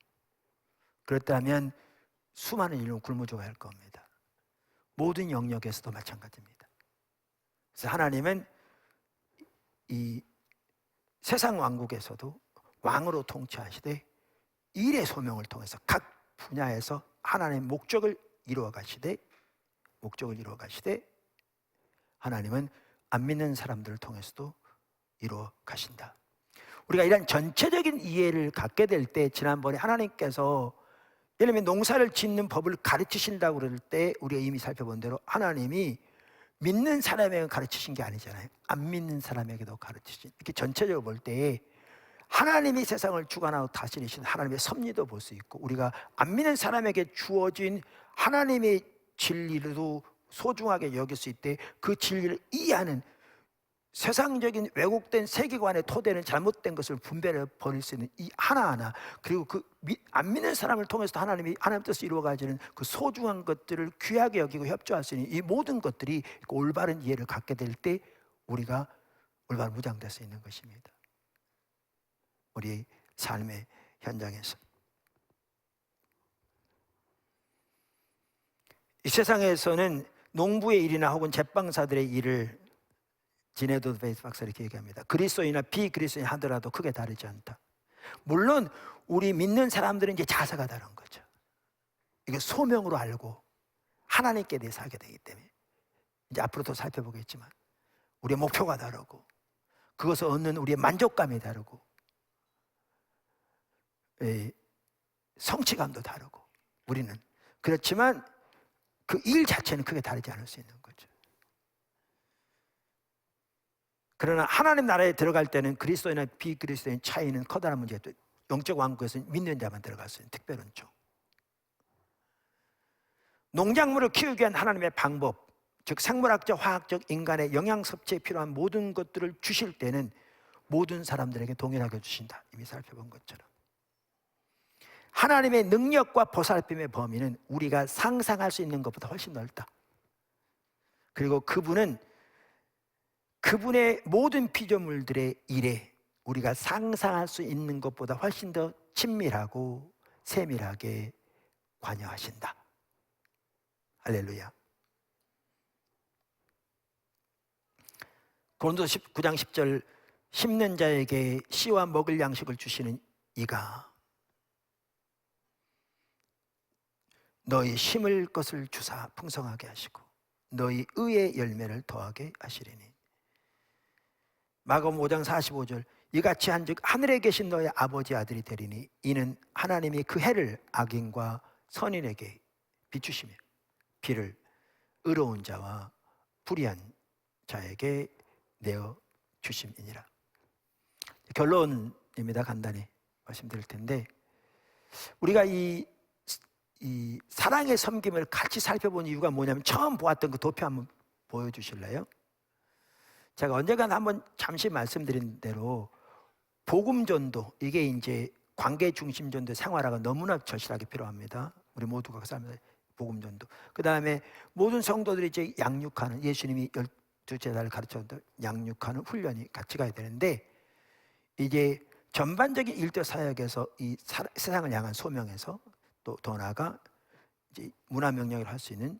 그렇다면 수많은 인류는 굶어 죽어야 할 겁니다. 모든 영역에서도 마찬가지입니다. 그래서 하나님은 이 세상 왕국에서도 왕으로 통치하시되 일의 소명을 통해서 각 분야에서 하나님의 목적을 이루어 가시되 하나님은 안 믿는 사람들을 통해서도 이루어 가신다. 우리가 이런 전체적인 이해를 갖게 될 때 지난번에 하나님께서 예를 들면 농사를 짓는 법을 가르치신다고 그럴 때 우리가 이미 살펴본 대로 하나님이 믿는 사람에게 가르치신 게 아니잖아요. 안 믿는 사람에게도 가르치신. 이렇게 전체적으로 볼 때 하나님이 세상을 주관하고 다스리신 하나님의 섭리도 볼 수 있고 우리가 안 믿는 사람에게 주어진 하나님의 진리도 소중하게 여길 수 있대. 그 진리를 이해하는 세상적인 왜곡된 세계관의 토대는 잘못된 것을 분별해 버릴 수 있는 이 하나하나, 그리고 그 안 믿는 사람을 통해서 하나님이 하나님 뜻을 이루어 가지는 그 소중한 것들을 귀하게 여기고 협조할 수 있는 이 모든 것들이 올바른 이해를 갖게 될 때 우리가 올바른 무장될 수 있는 것입니다. 우리 삶의 현장에서 이 세상에서는 농부의 일이나 혹은 제빵사들의 일을 지네도 베이스 박사 이렇게 얘기합니다. 그리스도인이나 비그리스도인 하더라도 크게 다르지 않다. 물론 우리 믿는 사람들은 이제 자세가 다른 거죠. 이게 소명으로 알고 하나님께 대해서 하게 되기 때문에 이제 앞으로 더 살펴보겠지만 우리의 목표가 다르고 그것을 얻는 우리의 만족감이 다르고 성취감도 다르고 우리는 그렇지만 그 일 자체는 크게 다르지 않을 수 있는 거죠. 그러나 하나님 나라에 들어갈 때는 그리스도인이나 비그리스도인 차이는 커다란 문제가 또 영적 왕국에서는 믿는 자만 들어갈 수 있는 특별한 종. 농작물을 키우기 위한 하나님의 방법, 즉 생물학적, 화학적, 인간의 영양 섭취에 필요한 모든 것들을 주실 때는 모든 사람들에게 동일하게 주신다. 이미 살펴본 것처럼 하나님의 능력과 보살핌의 범위는 우리가 상상할 수 있는 것보다 훨씬 넓다. 그리고 그분은 그분의 모든 피조물들의 일에 우리가 상상할 수 있는 것보다 훨씬 더 친밀하고 세밀하게 관여하신다. 할렐루야. 고린도서 9장 10절 심는 자에게 씨와 먹을 양식을 주시는 이가 너희 심을 것을 주사 풍성하게 하시고 너희 의의 열매를 더하게 하시리니. 마가복음 5장 45절 이같이 한즉 하늘에 계신 너희 아버지 아들이 되리니 이는 하나님이 그 해를 악인과 선인에게 비추시며 비를 의로운 자와 불의한 자에게 내어 주심이니라. 결론입니다. 간단히 말씀드릴 텐데 우리가 이 이 사랑의 섬김을 같이 살펴본 이유가 뭐냐면, 처음 보았던 그 도표 한번 보여주실래요? 제가 언젠가 한번 잠시 말씀드린 대로 복음전도, 이게 이제 관계 중심 전도 생활화가 너무나 절실하게 필요합니다. 우리 모두가 삶에서 복음전도. 그 다음에 모든 성도들이 이제 양육하는, 예수님이 12제자를 가르쳤던 양육하는 훈련이 같이 가야 되는데, 이제 전반적인 일도 사역에서 이 세상을 향한 소명에서 또 더 나아가 이제 문화 명령을 할 수 있는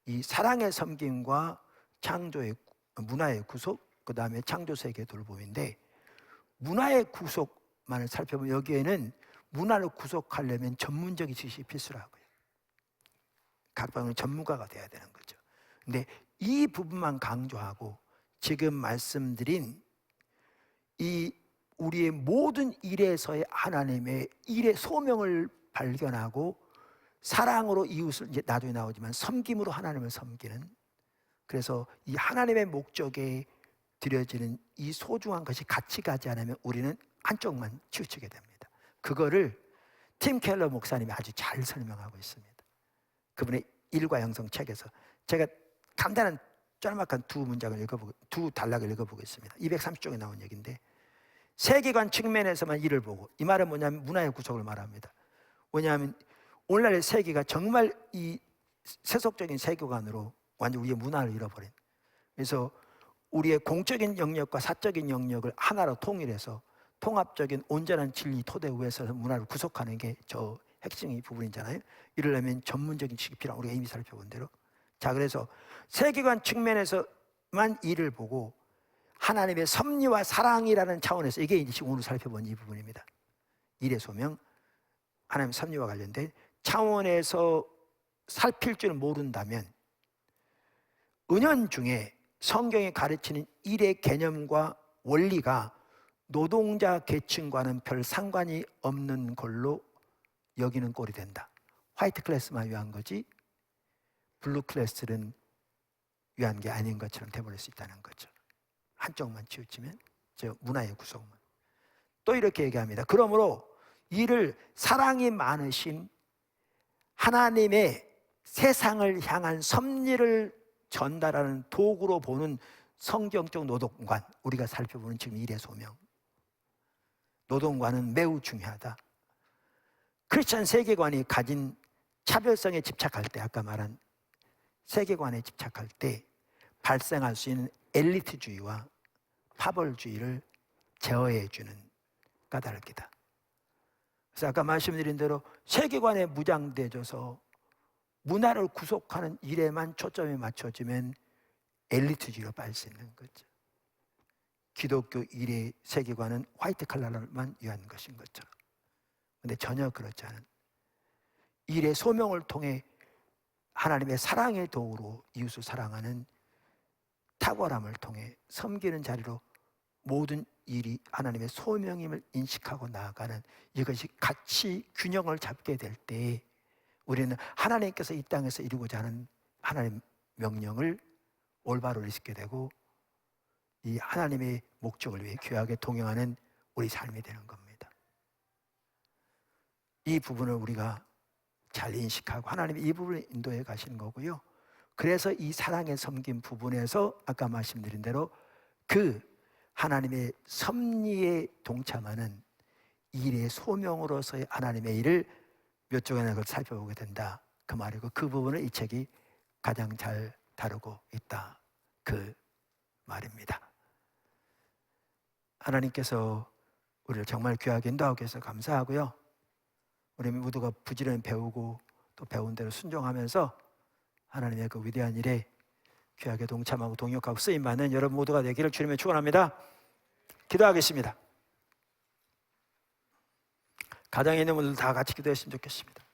이 사랑의 섬김과 창조의 문화의 구속, 그 다음에 창조 세계의 돌봄인데, 문화의 구속만을 살펴보면 여기에는 문화를 구속하려면 전문적인 지식이 필수라고요. 각 방은 전문가가 돼야 되는 거죠. 근데 이 부분만 강조하고 지금 말씀드린 이 우리의 모든 일에서의 하나님의 일의 소명을 발견하고 사랑으로 이웃을, 이제 나중에 나오지만 섬김으로 하나님을 섬기는, 그래서 이 하나님의 목적에 드려지는 이 소중한 것이 같이 가지 않으면 우리는 한쪽만 치우치게 됩니다. 그거를 팀 켈러 목사님이 아주 잘 설명하고 있습니다. 그분의 일과 영성 책에서 제가 간단한 짤막한 두 단락을 읽어보겠습니다. 230쪽에 나온 얘기인데, 세계관 측면에서만 일을 보고, 이 말은 뭐냐면 문화의 구속을 말합니다. 왜냐하면 오늘날의 세계가 정말 이 세속적인 세계관으로 완전 우리의 문화를 잃어버린, 그래서 우리의 공적인 영역과 사적인 영역을 하나로 통일해서 통합적인 온전한 진리 토대 위에서 문화를 구속하는 게 저 핵심의 부분이잖아요. 이러려면 전문적인 지식이 필요한, 우리가 이미 살펴본 대로. 자, 그래서 세계관 측면에서만 일을 보고 하나님의 섭리와 사랑이라는 차원에서, 이게 이제 오늘 살펴본 이 부분입니다. 일의 소명, 하나님의 섭리와 관련된 차원에서 살필 줄 모른다면 은연중에 성경이 가르치는 일의 개념과 원리가 노동자 계층과는 별 상관이 없는 걸로 여기는 꼴이 된다. 화이트 클래스만 위한 거지 블루 클래스는 위한 게 아닌 것처럼 돼버릴 수 있다는 거죠. 한쪽만 치우치면, 저 문화의 구성만. 또 이렇게 얘기합니다. 그러므로 이를 사랑이 많으신 하나님의 세상을 향한 섭리를 전달하는 도구로 보는 성경적 노동관, 우리가 살펴보는 지금 일의 소명, 노동관은 매우 중요하다. 크리스천 세계관이 가진 차별성에 집착할 때, 아까 말한 세계관에 집착할 때 발생할 수 있는 엘리트주의와 파벌주의를 제어해주는 까닭이다. 그래서 아까 말씀드린 대로 세계관에 무장돼져서 문화를 구속하는 일에만 초점이 맞춰지면 엘리트주의로 빠질 수 있는 거죠. 기독교 일의 세계관은 화이트 칼라만 위한 것인 것처럼. 그런데 전혀 그렇지 않은, 일의 소명을 통해 하나님의 사랑의 도구로 이웃을 사랑하는 탁월함을 통해 섬기는 자리로 모든 일이 하나님의 소명임을 인식하고 나아가는, 이것이 같이 균형을 잡게 될 때 우리는 하나님께서 이 땅에서 이루고자 하는 하나님의 명령을 올바로 이루게 되고 이 하나님의 목적을 위해 귀하게 동행하는 우리 삶이 되는 겁니다. 이 부분을 우리가 잘 인식하고 하나님이 이 부분을 인도해 가시는 거고요. 그래서 이 사랑의 섬김 부분에서 아까 말씀드린 대로 그 하나님의 섭리에 동참하는 일의 소명으로서의 하나님의 일을 몇 쪽이나 그걸 살펴보게 된다, 그 말이고, 그 부분을 이 책이 가장 잘 다루고 있다, 그 말입니다. 하나님께서 우리를 정말 귀하게 인도하고 계셔서 감사하고요. 우리 모두가 부지런히 배우고 또 배운 대로 순종하면서 하나님의 그 위대한 일에 귀하게 동참하고 동역하고 쓰임받는 여러분 모두가 되기를 주님의 축원합니다. 기도하겠습니다. 가정에 있는 분들 다 같이 기도했으면 좋겠습니다.